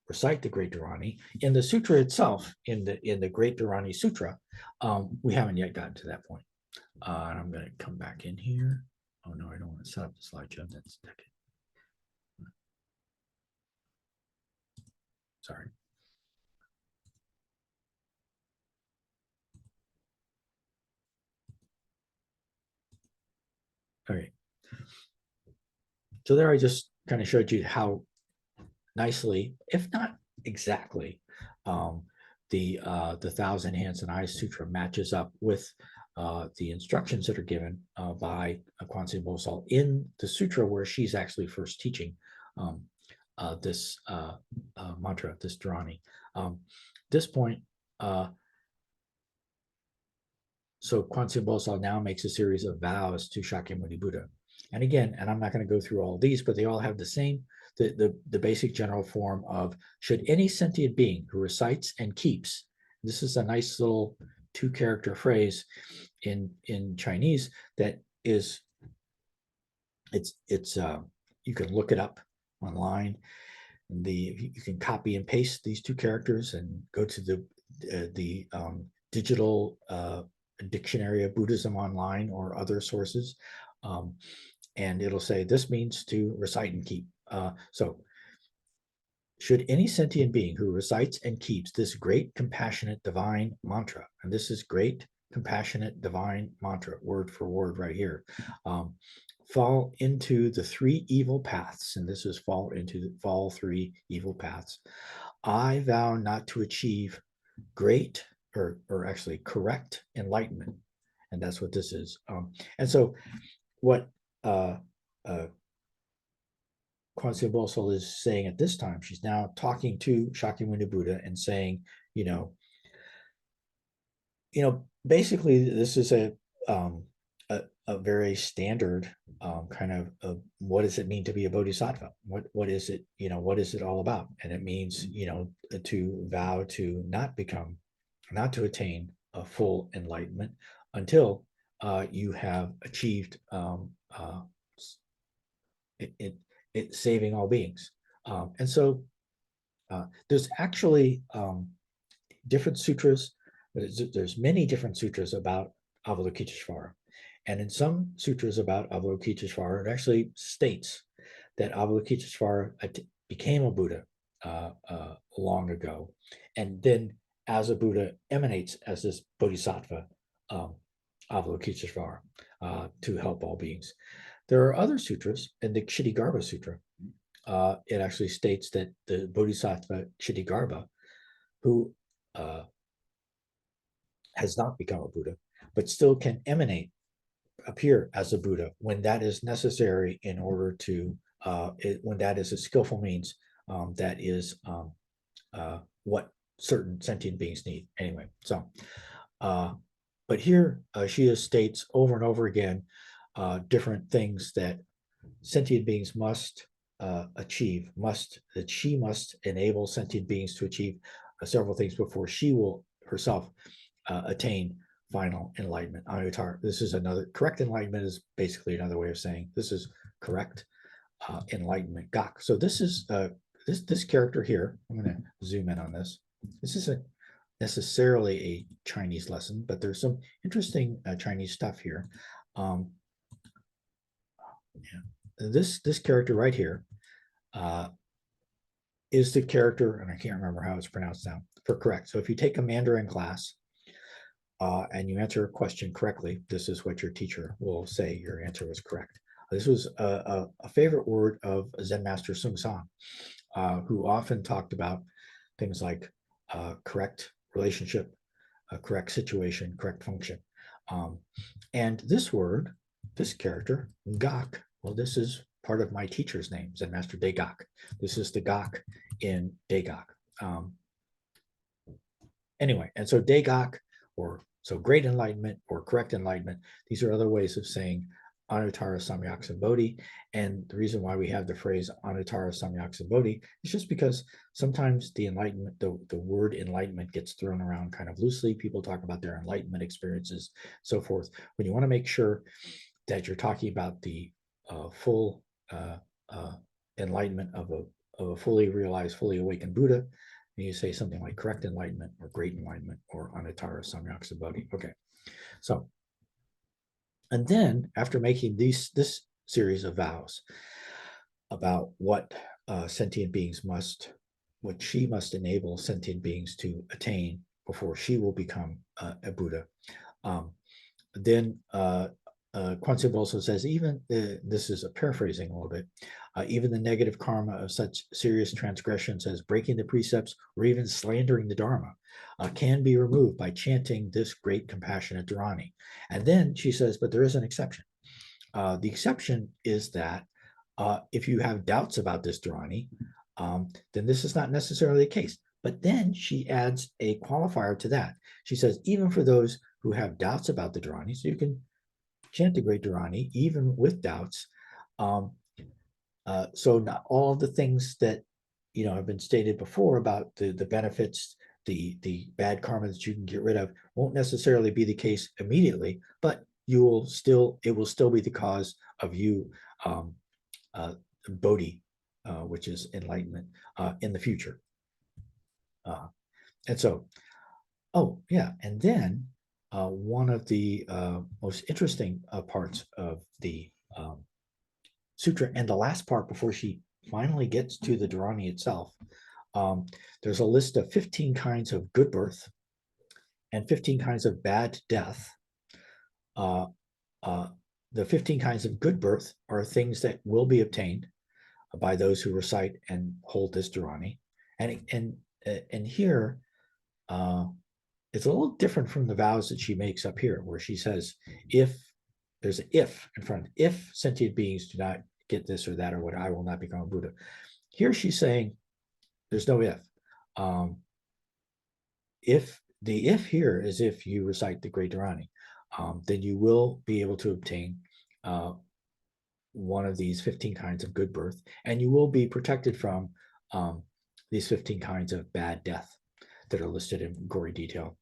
A: recite the Greatt Dharani. In the sutra itself, in the Greatt Dharani Sutra, we haven't yet gotten to that point. And I'm going to come back in here. Oh no, I don't want to set up the slideshow. That's okay. Sorry. Okay. So there I just kind of showed you how nicely, if not exactly, the Thousand Hands and Eyes Sutra matches up with the instructions that are given by Kwanseum Bosal in the sutra where she's actually first teaching this mantra, this Dharani. This point, so Kwanseum Bosal now makes a series of vows to Shakyamuni Buddha. And again, and I'm not going to go through all these, but they all have the same, the basic general form of, should any sentient being who recites and keeps, this is a nice little 2-character phrase in Chinese that is, it's you can look it up online. You can copy and paste these 2 characters and go to the digital dictionary of Buddhism online or other sources, and it'll say this means to recite and keep. So should any sentient being who recites and keeps this great compassionate divine mantra, and this is great compassionate divine mantra, word for word right here, fall into the 3 evil paths, and this is fall 3 evil paths, I vow not to achieve great or actually correct enlightenment. And that's what this is. And so what Kwanseum Bosal is saying at this time, she's now talking to Shakyamuni Buddha and saying, basically this is a very standard kind of what does it mean to be a bodhisattva? What is it? What is it all about? And it means, to vow to not to attain a full enlightenment until you have achieved it saving all beings. And so there's actually different sutras. There's many different sutras about Avalokitesvara. And in some sutras about Avalokitesvara, it actually states that Avalokitesvara became a Buddha long ago. And then as a Buddha emanates as this Bodhisattva, Avalokitesvara, to help all beings. There are other sutras, in the Kshitigarbha Sutra, it actually states that the Bodhisattva Kshitigarbha, who has not become a Buddha, but still can appear as a Buddha when that is necessary in order to, when that is a skillful means, that is what certain sentient beings need. Anyway, so, but here she states over and over again different things that sentient beings must achieve, that she must enable sentient beings to achieve several things before she will herself attain final enlightenment. This is another, correct enlightenment is basically another way of saying this is correct enlightenment. Gak. So this is this character here. I'm going to zoom in on this. This isn't necessarily a Chinese lesson, but there's some interesting Chinese stuff here. Yeah. This character right here is the character, and I can't remember how it's pronounced now, for correct. So if you take a Mandarin class and you answer a question correctly, this is what your teacher will say your answer was correct. This was a favorite word of Zen Master Sung Song, who often talked about things like correct relationship, correct situation, correct function. Um, and this word, this character, Gak, well, this is part of my teacher's name, Zen Master Dagak. This is the Gak in Dagak. Um, anyway, and so Dagak, or so great enlightenment or correct enlightenment, these are other ways of saying Anuttara Samyak Sambodhi. And the reason why we have the phrase Anuttara Samyak Sambodhi is just because sometimes the enlightenment, the word enlightenment gets thrown around kind of loosely. People talk about their enlightenment experiences, so forth. When you want to make sure that you're talking about the full uh, enlightenment of a fully realized, fully awakened Buddha, and you say something like correct enlightenment or great enlightenment or Anuttara Samyak Sambodhi. Okay, so and then after making this series of vows about what sentient beings must, what she must enable sentient beings to attain before she will become a Buddha, um, then Kwanseum Bosal says, even this is a paraphrasing a little bit, even the negative karma of such serious transgressions as breaking the precepts or even slandering the Dharma can be removed by chanting this great compassionate Dharani. And then she says, but there is an exception. The exception is that if you have doubts about this Dharani, then this is not necessarily the case. But then she adds a qualifier to that. She says, even for those who have doubts about the Dharani, so you can chant the Great Dharani even with doubts. Um, so not all of the things that have been stated before about the benefits, the bad karma that you can get rid of won't necessarily be the case immediately, but it will still be the cause of you bodhi, which is enlightenment in the future. And so, oh yeah, and then one of the most interesting parts of the sutra, and the last part before she finally gets to the Dharani itself, there's a list of 15 kinds of good birth and 15 kinds of bad death. Uh, uh, the 15 kinds of good birth are things that will be obtained by those who recite and hold this Dharani. And here, it's a little different from the vows that she makes up here, where she says, if there's an if in front, if sentient beings do not get this or that or what, I will not become a Buddha. Here she's saying there's no if. If the if here is if you recite the Great Dharani, then you will be able to obtain one of these 15 kinds of good birth, and you will be protected from these 15 kinds of bad death that are listed in gory detail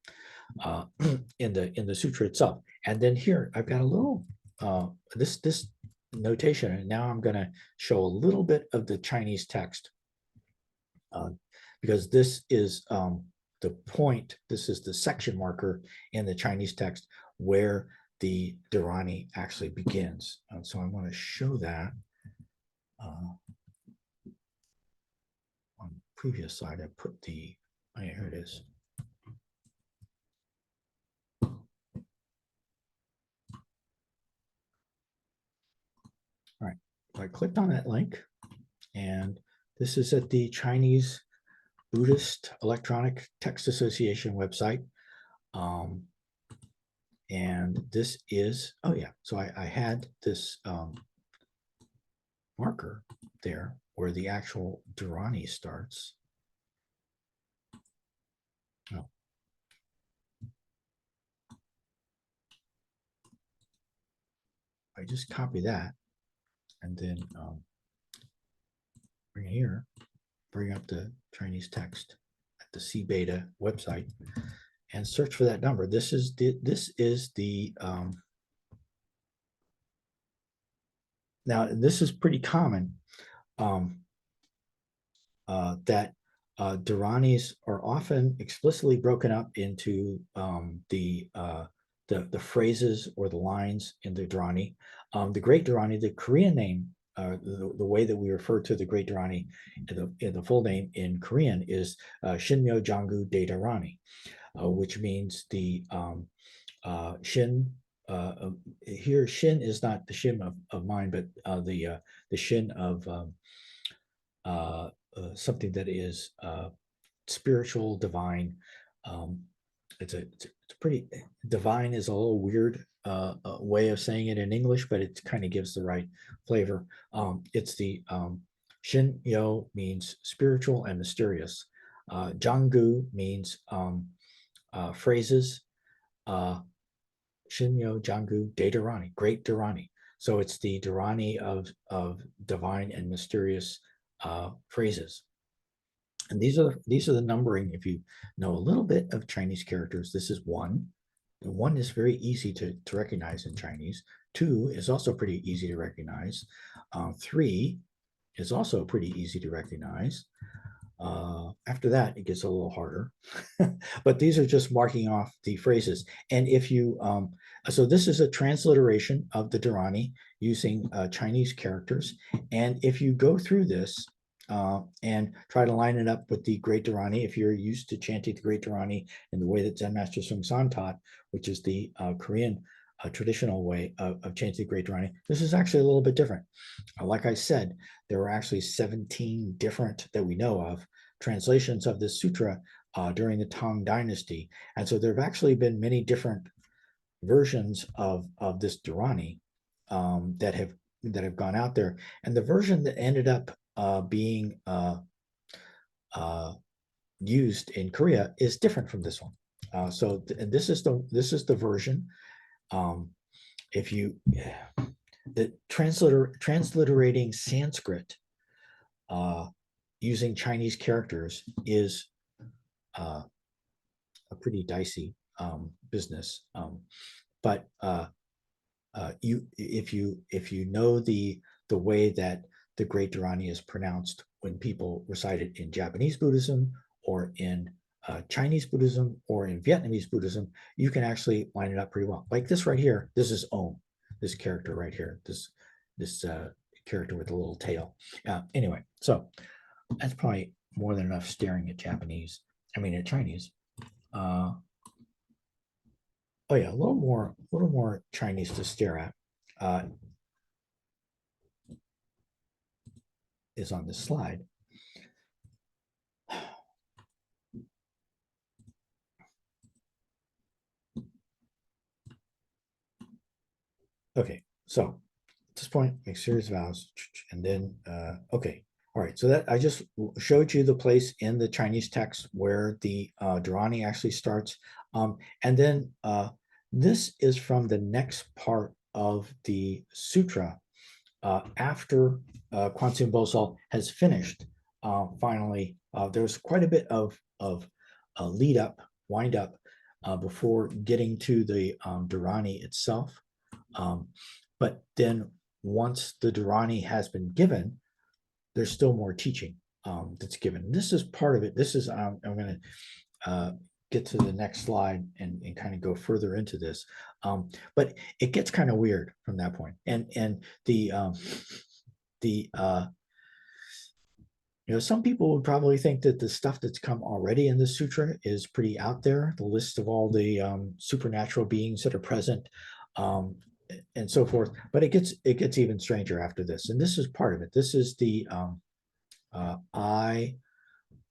A: in the sutra itself. And then here I've got a little this notation, and now I'm going to show a little bit of the Chinese text because this is the point. This is the section marker in the Chinese text where the Dharani actually begins. So I want to show that on the previous slide. I put the, oh, yeah, here it is. All right, so I clicked on that link, and this is at the Chinese Buddhist Electronic Text Association website. And this is, oh yeah, so I had this marker there where the actual Dharani starts. Oh. I just copy that and then bring it here, bring up the Chinese text at the C Beta website and search for that number. This is the now this is pretty common that Dharanis are often explicitly broken up into the the phrases or the lines in the Dharani. The Greatt Dharani, the Korean name, the way that we refer to the Greatt Dharani in the full name in Korean is Shinmyo Janggu De Dharani, which means the Shin. Here, Shin is not the Shin of mind, but the Shin of something that is spiritual, divine. It's a pretty divine is a little weird way of saying it in English, but it kind of gives the right flavor. It's the Shin Yo means spiritual and mysterious. Janggu means phrases. Shin Yo Janggu De Dharani, Greatt Dharani. So it's the Dharani of divine and mysterious phrases. And these are the numbering. If you know a little bit of Chinese characters, this is one. And one is very easy to recognize in Chinese. Two is also pretty easy to recognize. Three is also pretty easy to recognize. After that, it gets a little harder. But these are just marking off the phrases. And if you, so this is a transliteration of the Dharani using Chinese characters. And if you go through this, and try to line it up with the Greatt Dharani, if you're used to chanting the Greatt Dharani in the way that Zen Master Sung San taught, which is the Korean traditional way of chanting the Greatt Dharani, this is actually a little bit different. Like I said, there are actually 17 different, that we know of, translations of this sutra during the Tang Dynasty. And so there have actually been many different versions of this Dharani that have gone out there. And the version that ended up being used in Korea is different from this one. So this is the version. If you the transliterating Sanskrit using Chinese characters is a pretty dicey business. But if you know the way that the Greatt Dharani is pronounced when people recite it in Japanese Buddhism or in Chinese Buddhism or in Vietnamese Buddhism, you can actually line it up pretty well. Like this right here, this is Om, this character right here, this character with a little tail. Anyway, so that's probably more than enough staring at Japanese. I mean, at Chinese. Oh yeah, a little more Chinese to stare at. Is on this slide. Okay, so at this point, make serious vows, and then, okay. All right, so that I just showed you the place in the Chinese text where the Dharani actually starts. And then this is from the next part of the sutra after Kwanseum Bosal has finished. Finally, there's quite a bit of lead up, wind up before getting to the Dharani itself. But then once the Dharani has been given, there's still more teaching that's given. This is part of it. This is, I'm going to get to the next slide and kind of go further into this. But it gets kind of weird from that point. And the some people would probably think that the stuff that's come already in the sutra is pretty out there. The list of all the supernatural beings that are present, and so forth. But it gets even stranger after this. And this is part of it. This is the I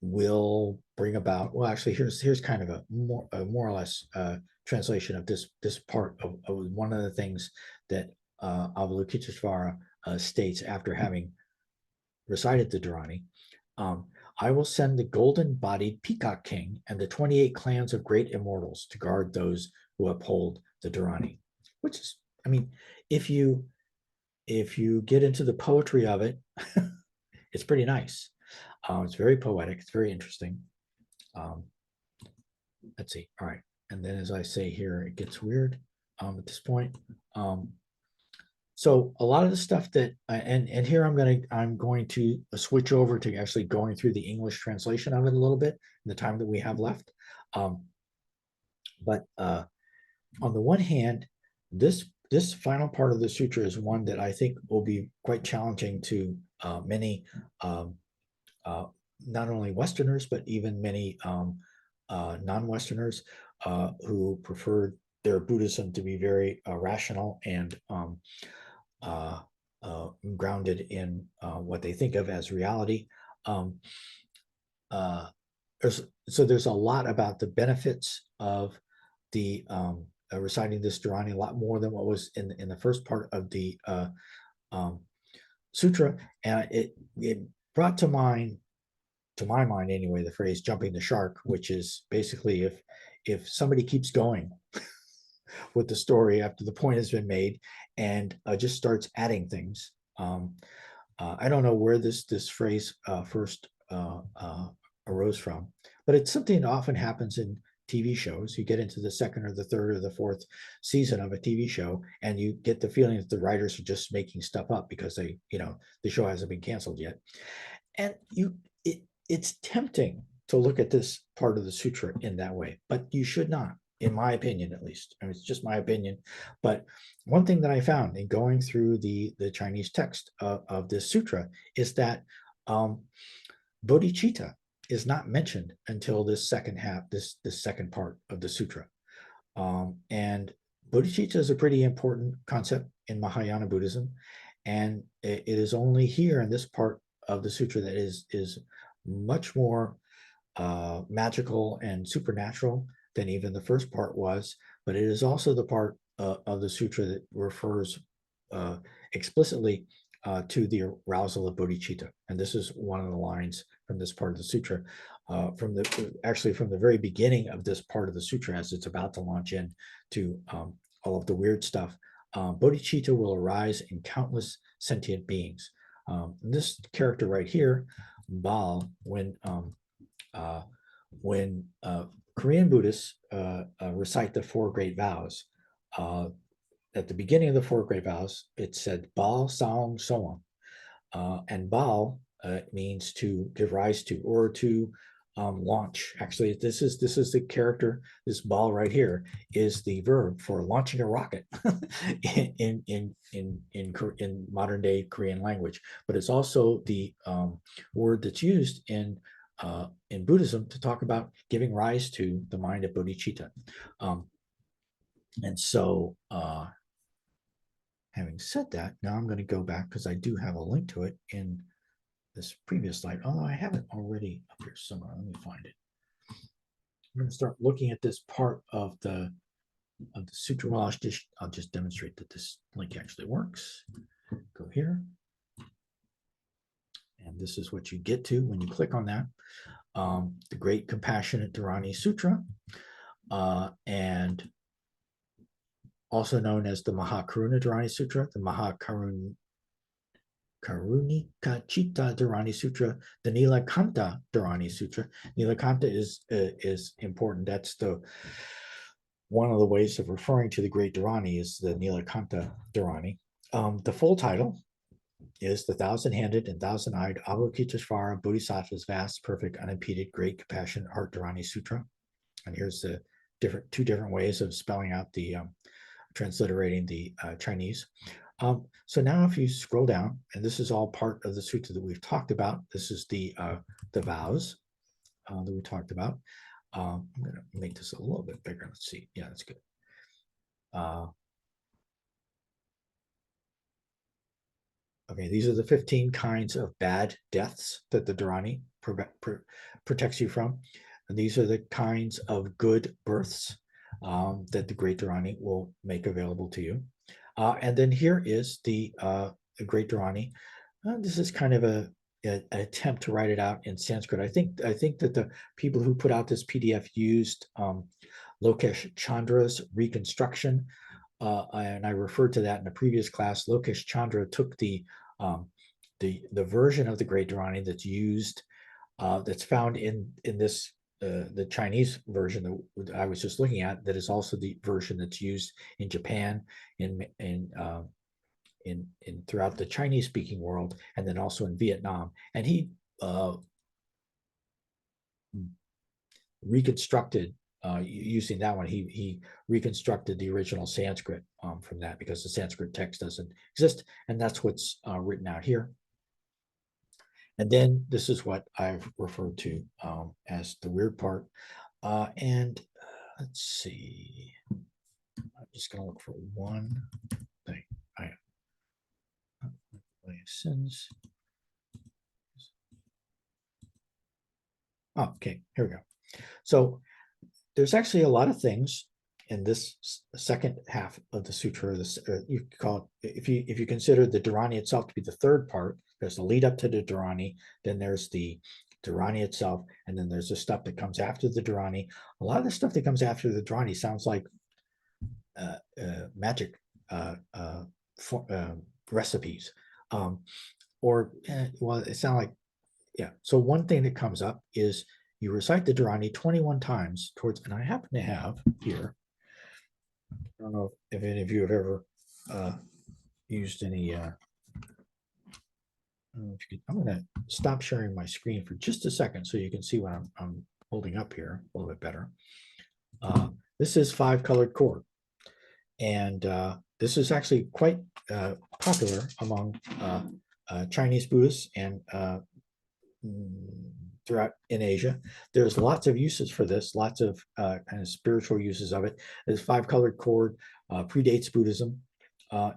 A: will bring about. Well, actually, here's kind of a more or less translation of this part of one of the things that Avalokitesvara states after having recited the Dharani. I will send the golden-bodied Peacock King and the 28 clans of great immortals to guard those who uphold the Dharani. Which is, I mean, if you get into the poetry of it, it's pretty nice. It's very poetic. It's very interesting. Let's see. All right. And then, as I say here, it gets weird at this point. So a lot of the stuff that, and here I'm going to switch over to actually going through the English translation of it a little bit in the time that we have left. But on the one hand, this final part of the sutra is one that I think will be quite challenging to many, um, not only Westerners, but even many non-Westerners who prefer their Buddhism to be very rational and uh, grounded in what they think of as reality. Um, uh, there's a lot about the benefits of the reciting this Dharani, a lot more than what was in the first part of the um, sutra, and it brought to my mind anyway, the phrase "jumping the shark," which is basically if somebody keeps going with the story after the point has been made and just starts adding things. I don't know where this phrase first arose from, but it's something that often happens in TV shows. You get into the second or the third or the fourth season of a TV show, and you get the feeling that the writers are just making stuff up because the show hasn't been canceled yet. And it's tempting to look at this part of the sutra in that way, but you should not, in my opinion, at least. I mean, it's just my opinion. But one thing that I found in going through the Chinese text of this sutra is that bodhicitta is not mentioned until this second half, this second part of the sutra. And bodhicitta is a pretty important concept in Mahayana Buddhism, and it is only here in this part of the sutra that is much more magical and supernatural than even the first part was. But it is also the part of the sutra that refers explicitly to the arousal of bodhicitta, and this is one of the lines from this part of the sutra. From the very beginning of this part of the sutra, as it's about to launch in to all of the weird stuff, bodhicitta will arise in countless sentient beings. This character right here, Baal, when Korean Buddhists recite the four great vows, at the beginning of the four great vows, it said Baal Saung Soang. And Baal means to give rise to or to launch. Actually, this is the character. This Baal right here is the verb for launching a rocket in modern day Korean language. But it's also the word that's used in Buddhism to talk about giving rise to the mind of bodhicitta. And so, having said that, now I'm going to go back because I do have a link to it in this previous slide. Oh, I have it already up here somewhere. Let me find it. I'm going to start looking at this part of the sutra. Well, I'll just demonstrate that this link actually works. Go here. And this is what you get to when you click on that. The Great Compassionate Dharani Sutra, and also known as the Mahakaruna Dharani Sutra, the Karunika Chitta Dharani Sutra, the Nilakanta Dharani Sutra. Nilakanta is important. That's one of the ways of referring to the Great Dharani is the Nilakanta Dharani. The full title is the thousand-handed and thousand-eyed Avalokitesvara Bodhisattva's vast, perfect, unimpeded, great compassion heart Dharani Sutra. And here's the two different ways of spelling out the transliterating the Chinese. So now if you scroll down, and this is all part of the sutra that we've talked about. This is the vows that we talked about. I'm going to make this a little bit bigger. Let's see. Yeah, that's good. Okay, these are the 15 kinds of bad deaths that the Dharani protects you from. And these are the kinds of good births that the Great Dharani will make available to you. And then here is the Great Dharani. This is kind of an attempt to write it out in Sanskrit. I think that the people who put out this PDF used Lokesh Chandra's reconstruction, and I referred to that in a previous class. Lokesh Chandra took the version of the Great Dharani that's used, that's found in this the Chinese version that I was just looking at. That is also the version that's used in Japan, in throughout the Chinese speaking world, and then also in Vietnam. And he reconstructed using that one, he reconstructed the original Sanskrit from that, because the Sanskrit text doesn't exist, and that's what's written out here. And then this is what I've referred to as the weird part. And let's see. I'm just going to look for one thing. Sins. Oh, okay, here we go. So there's actually a lot of things in this second half of the sutra. This you could call it, if you consider the Dharani itself to be the third part, there's the lead up to the Dharani, then there's the Dharani itself, and then there's the stuff that comes after the Dharani. A lot of the stuff that comes after the Dharani sounds like magic recipes, or well, it sounds like, yeah. So one thing that comes up is you recite the Dharani 21 times towards, and I happen to have here, I don't know if any of you have ever used any, I'm going to stop sharing my screen for just a second so you can see what I'm holding up here a little bit better. This is 5-colored cord, and this is actually quite popular among Chinese Buddhists and throughout in Asia. There's lots of uses for this, lots of kind of spiritual uses of it. This 5-colored cord predates Buddhism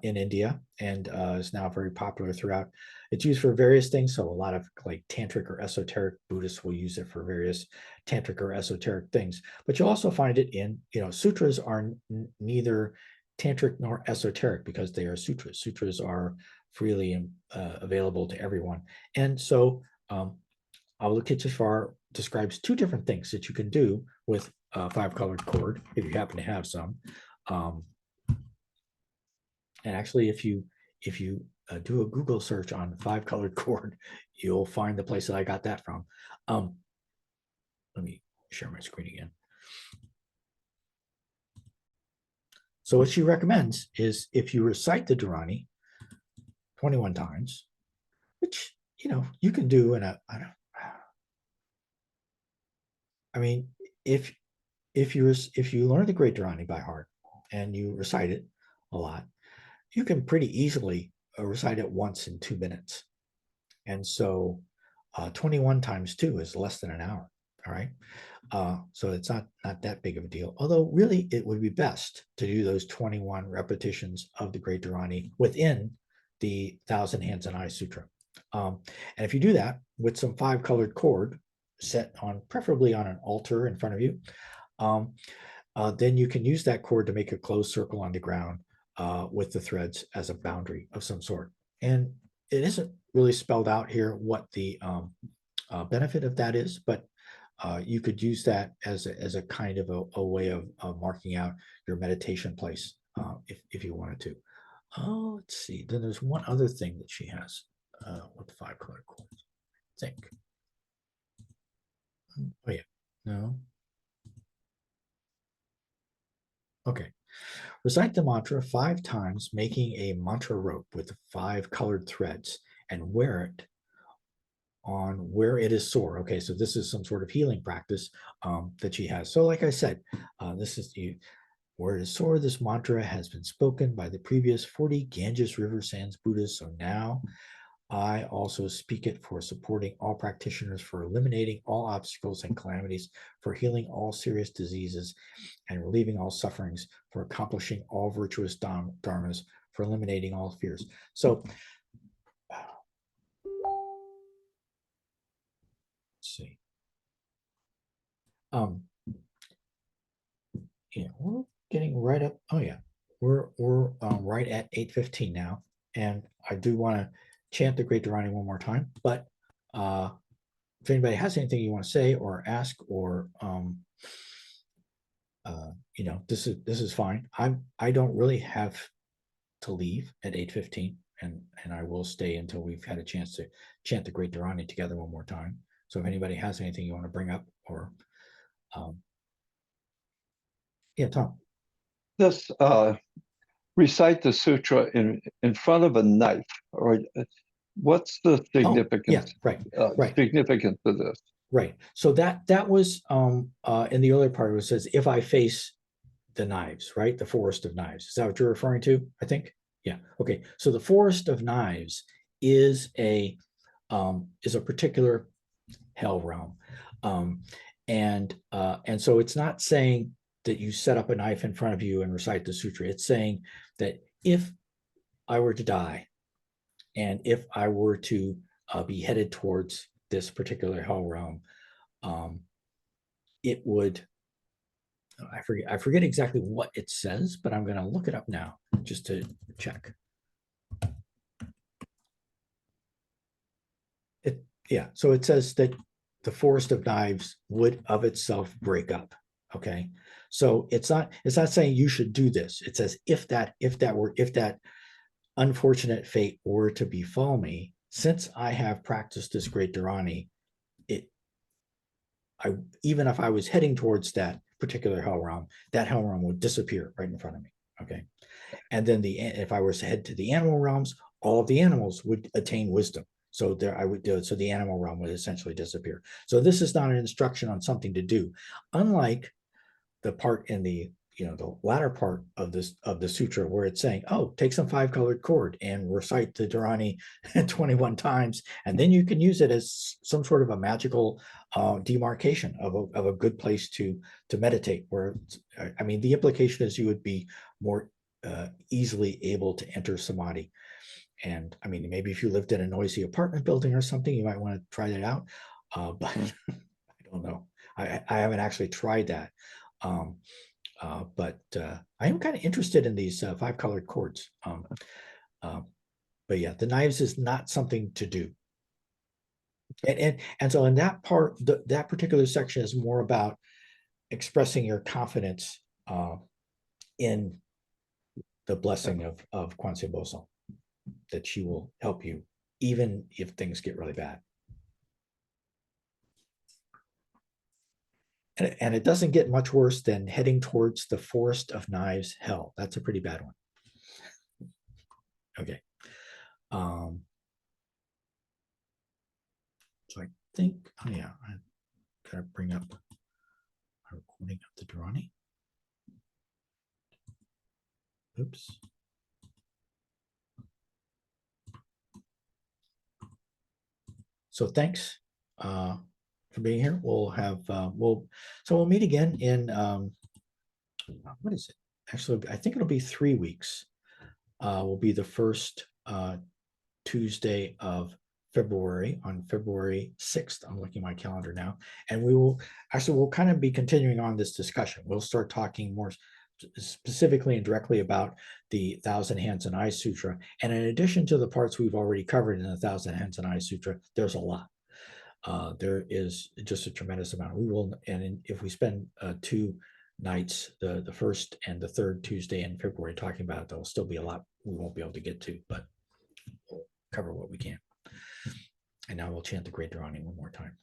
A: in India, and is now very popular throughout. It's used for various things. So a lot of like tantric or esoteric Buddhists will use it for various tantric or esoteric things. But you'll also find it in, sutras are neither tantric nor esoteric because they are sutras. Sutras are freely available to everyone. And so Avalokitesvara describes 2 different things that you can do with 5-colored cord, if you happen to have some. And actually, if you do a Google search on 5-colored cord, you'll find the place that I got that from. Let me share my screen again. So what she recommends is if you recite the Dharani 21 times, which you can do in if you learn the Greatt Dharani by heart and you recite it a lot, you can pretty easily recite it once in 2 minutes. And so 21 times 2 is less than an hour. All right. So it's not that big of a deal. Although really it would be best to do those 21 repetitions of the Greatt Dharani within the 1,000 Hands and Eyes Sutra. And if you do that with some 5-colored cord set on, preferably on an altar in front of you, then you can use that cord to make a closed circle on the ground with the threads as a boundary of some sort. And it isn't really spelled out here what the benefit of that is, but you could use that as a kind of a way of marking out your meditation place if you wanted to. Oh, let's see. Then there's one other thing that she has with the 5-colored cords. I think. Oh yeah. No. Okay. Recite the mantra 5 times, making a mantra rope with 5 colored threads, and wear it on where it is sore. Okay, so this is some sort of healing practice that she has. So like I said, this is where it is sore. This mantra has been spoken by the previous 40 Ganges River Sands Buddhists. So now I also speak it for supporting all practitioners, for eliminating all obstacles and calamities, for healing all serious diseases and relieving all sufferings, for accomplishing all virtuous dharmas, for eliminating all fears. So let's see. Yeah, we're getting right up. Oh yeah, we're right at 8:15 now, and I do want to chant the Greatt Dharani one more time. But if anybody has anything you want to say or ask, or this is fine. I don't really have to leave at 8:15, and I will stay until we've had a chance to chant the Greatt Dharani together one more time. So if anybody has anything you want to bring up, or yeah, Tom.
B: This recite the sutra in front of a knife, or what's the significance?
A: Oh, yeah, right.
B: Significance of this?
A: Right. So that was in the earlier part, it says, if I face the knives, right? The forest of knives. Is that what you're referring to? I think. Yeah. Okay. So the forest of knives is a particular hell realm, and so it's not saying that you set up a knife in front of you and recite the sutra. It's saying that if I were to die, and if I were to be headed towards this particular hell realm, um, it would. I forget exactly what it says, but I'm going to look it up now just to check. It Yeah. So it says that the forest of knives would of itself break up. Okay. So it's not saying you should do this. It says if that unfortunate fate were to befall me, since I have practiced this great Dharani, it I even if I was heading towards that particular hell realm, that hell realm would disappear right in front of me. Okay. And then if I was to head to the animal realms, all of the animals would attain wisdom. So there I would do. So the animal realm would essentially disappear. So this is not an instruction on something to do, unlike the part in the latter part of the sutra where it's saying, oh, take some 5-colored cord and recite the Dharani 21 times, and then you can use it as some sort of a magical demarcation of a good place to meditate. Where I mean, the implication is you would be more easily able to enter samadhi. And I mean, maybe if you lived in a noisy apartment building or something, you might want to try that out. But I don't know. I haven't actually tried that. Um, but I am kind of interested in these 5-colored cords. Um, but yeah, the knives is not something to do. And so in that part, that particular section is more about expressing your confidence in the blessing of Kwanseum Bosal, that she will help you even if things get really bad. And it doesn't get much worse than heading towards the forest of knives hell. That's a pretty bad one. Okay. So I think, oh yeah, I gotta bring up a recording of the Dharani. Oops. So thanks for being here. We'll meet again in what is it? Actually, I think it'll be 3 weeks. Will be the first Tuesday of February, on February 6th. I'm looking at my calendar now. And we'll kind of be continuing on this discussion. We'll start talking more specifically and directly about the Thousand Hands and Eyes Sutra. And in addition to the parts we've already covered in the Thousand Hands and Eyes Sutra, there's a lot. There is just a tremendous amount. If we spend 2 nights, the first and the third Tuesday in February, talking about it, there'll still be a lot we won't be able to get to, but we'll cover what we can. And now we'll chant the Greatt Dharani one more time.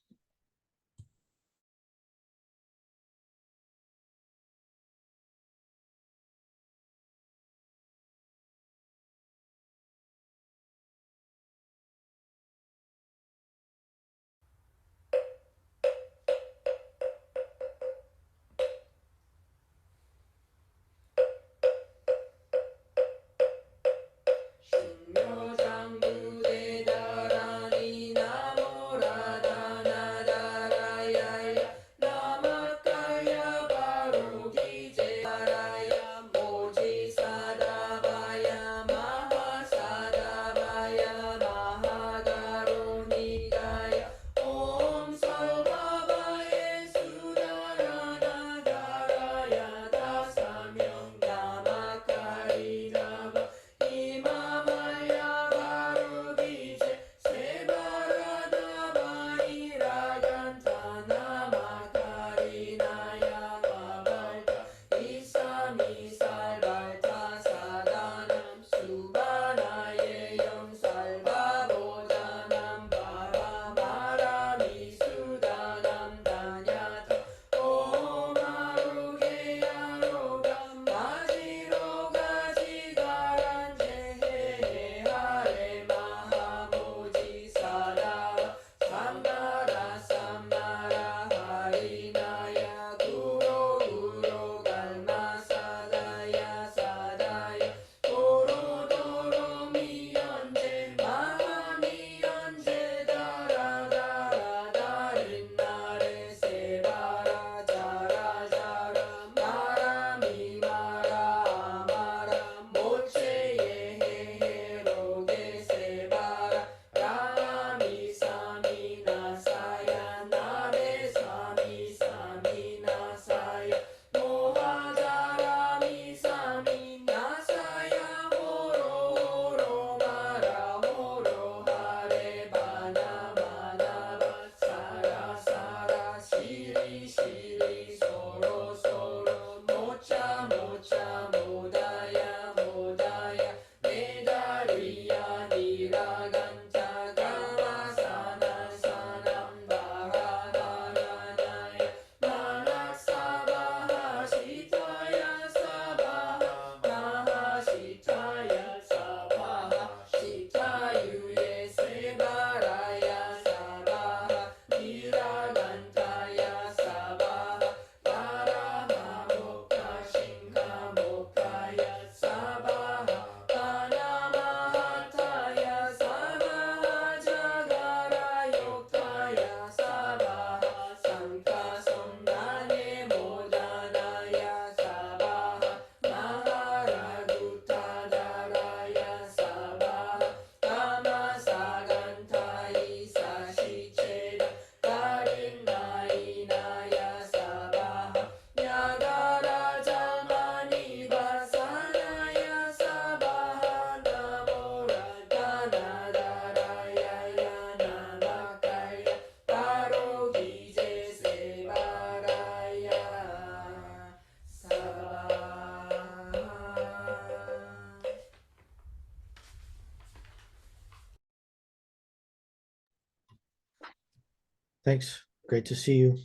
A: Thanks. Great to see you.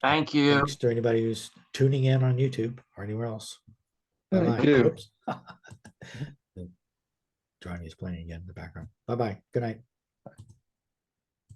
C: Thank you.
A: Thanks to anybody who's tuning in on YouTube or anywhere else.
B: Thank
A: Bye-bye.
B: you.
A: Oops. Dharani is playing again in the background. Bye-bye. Good night.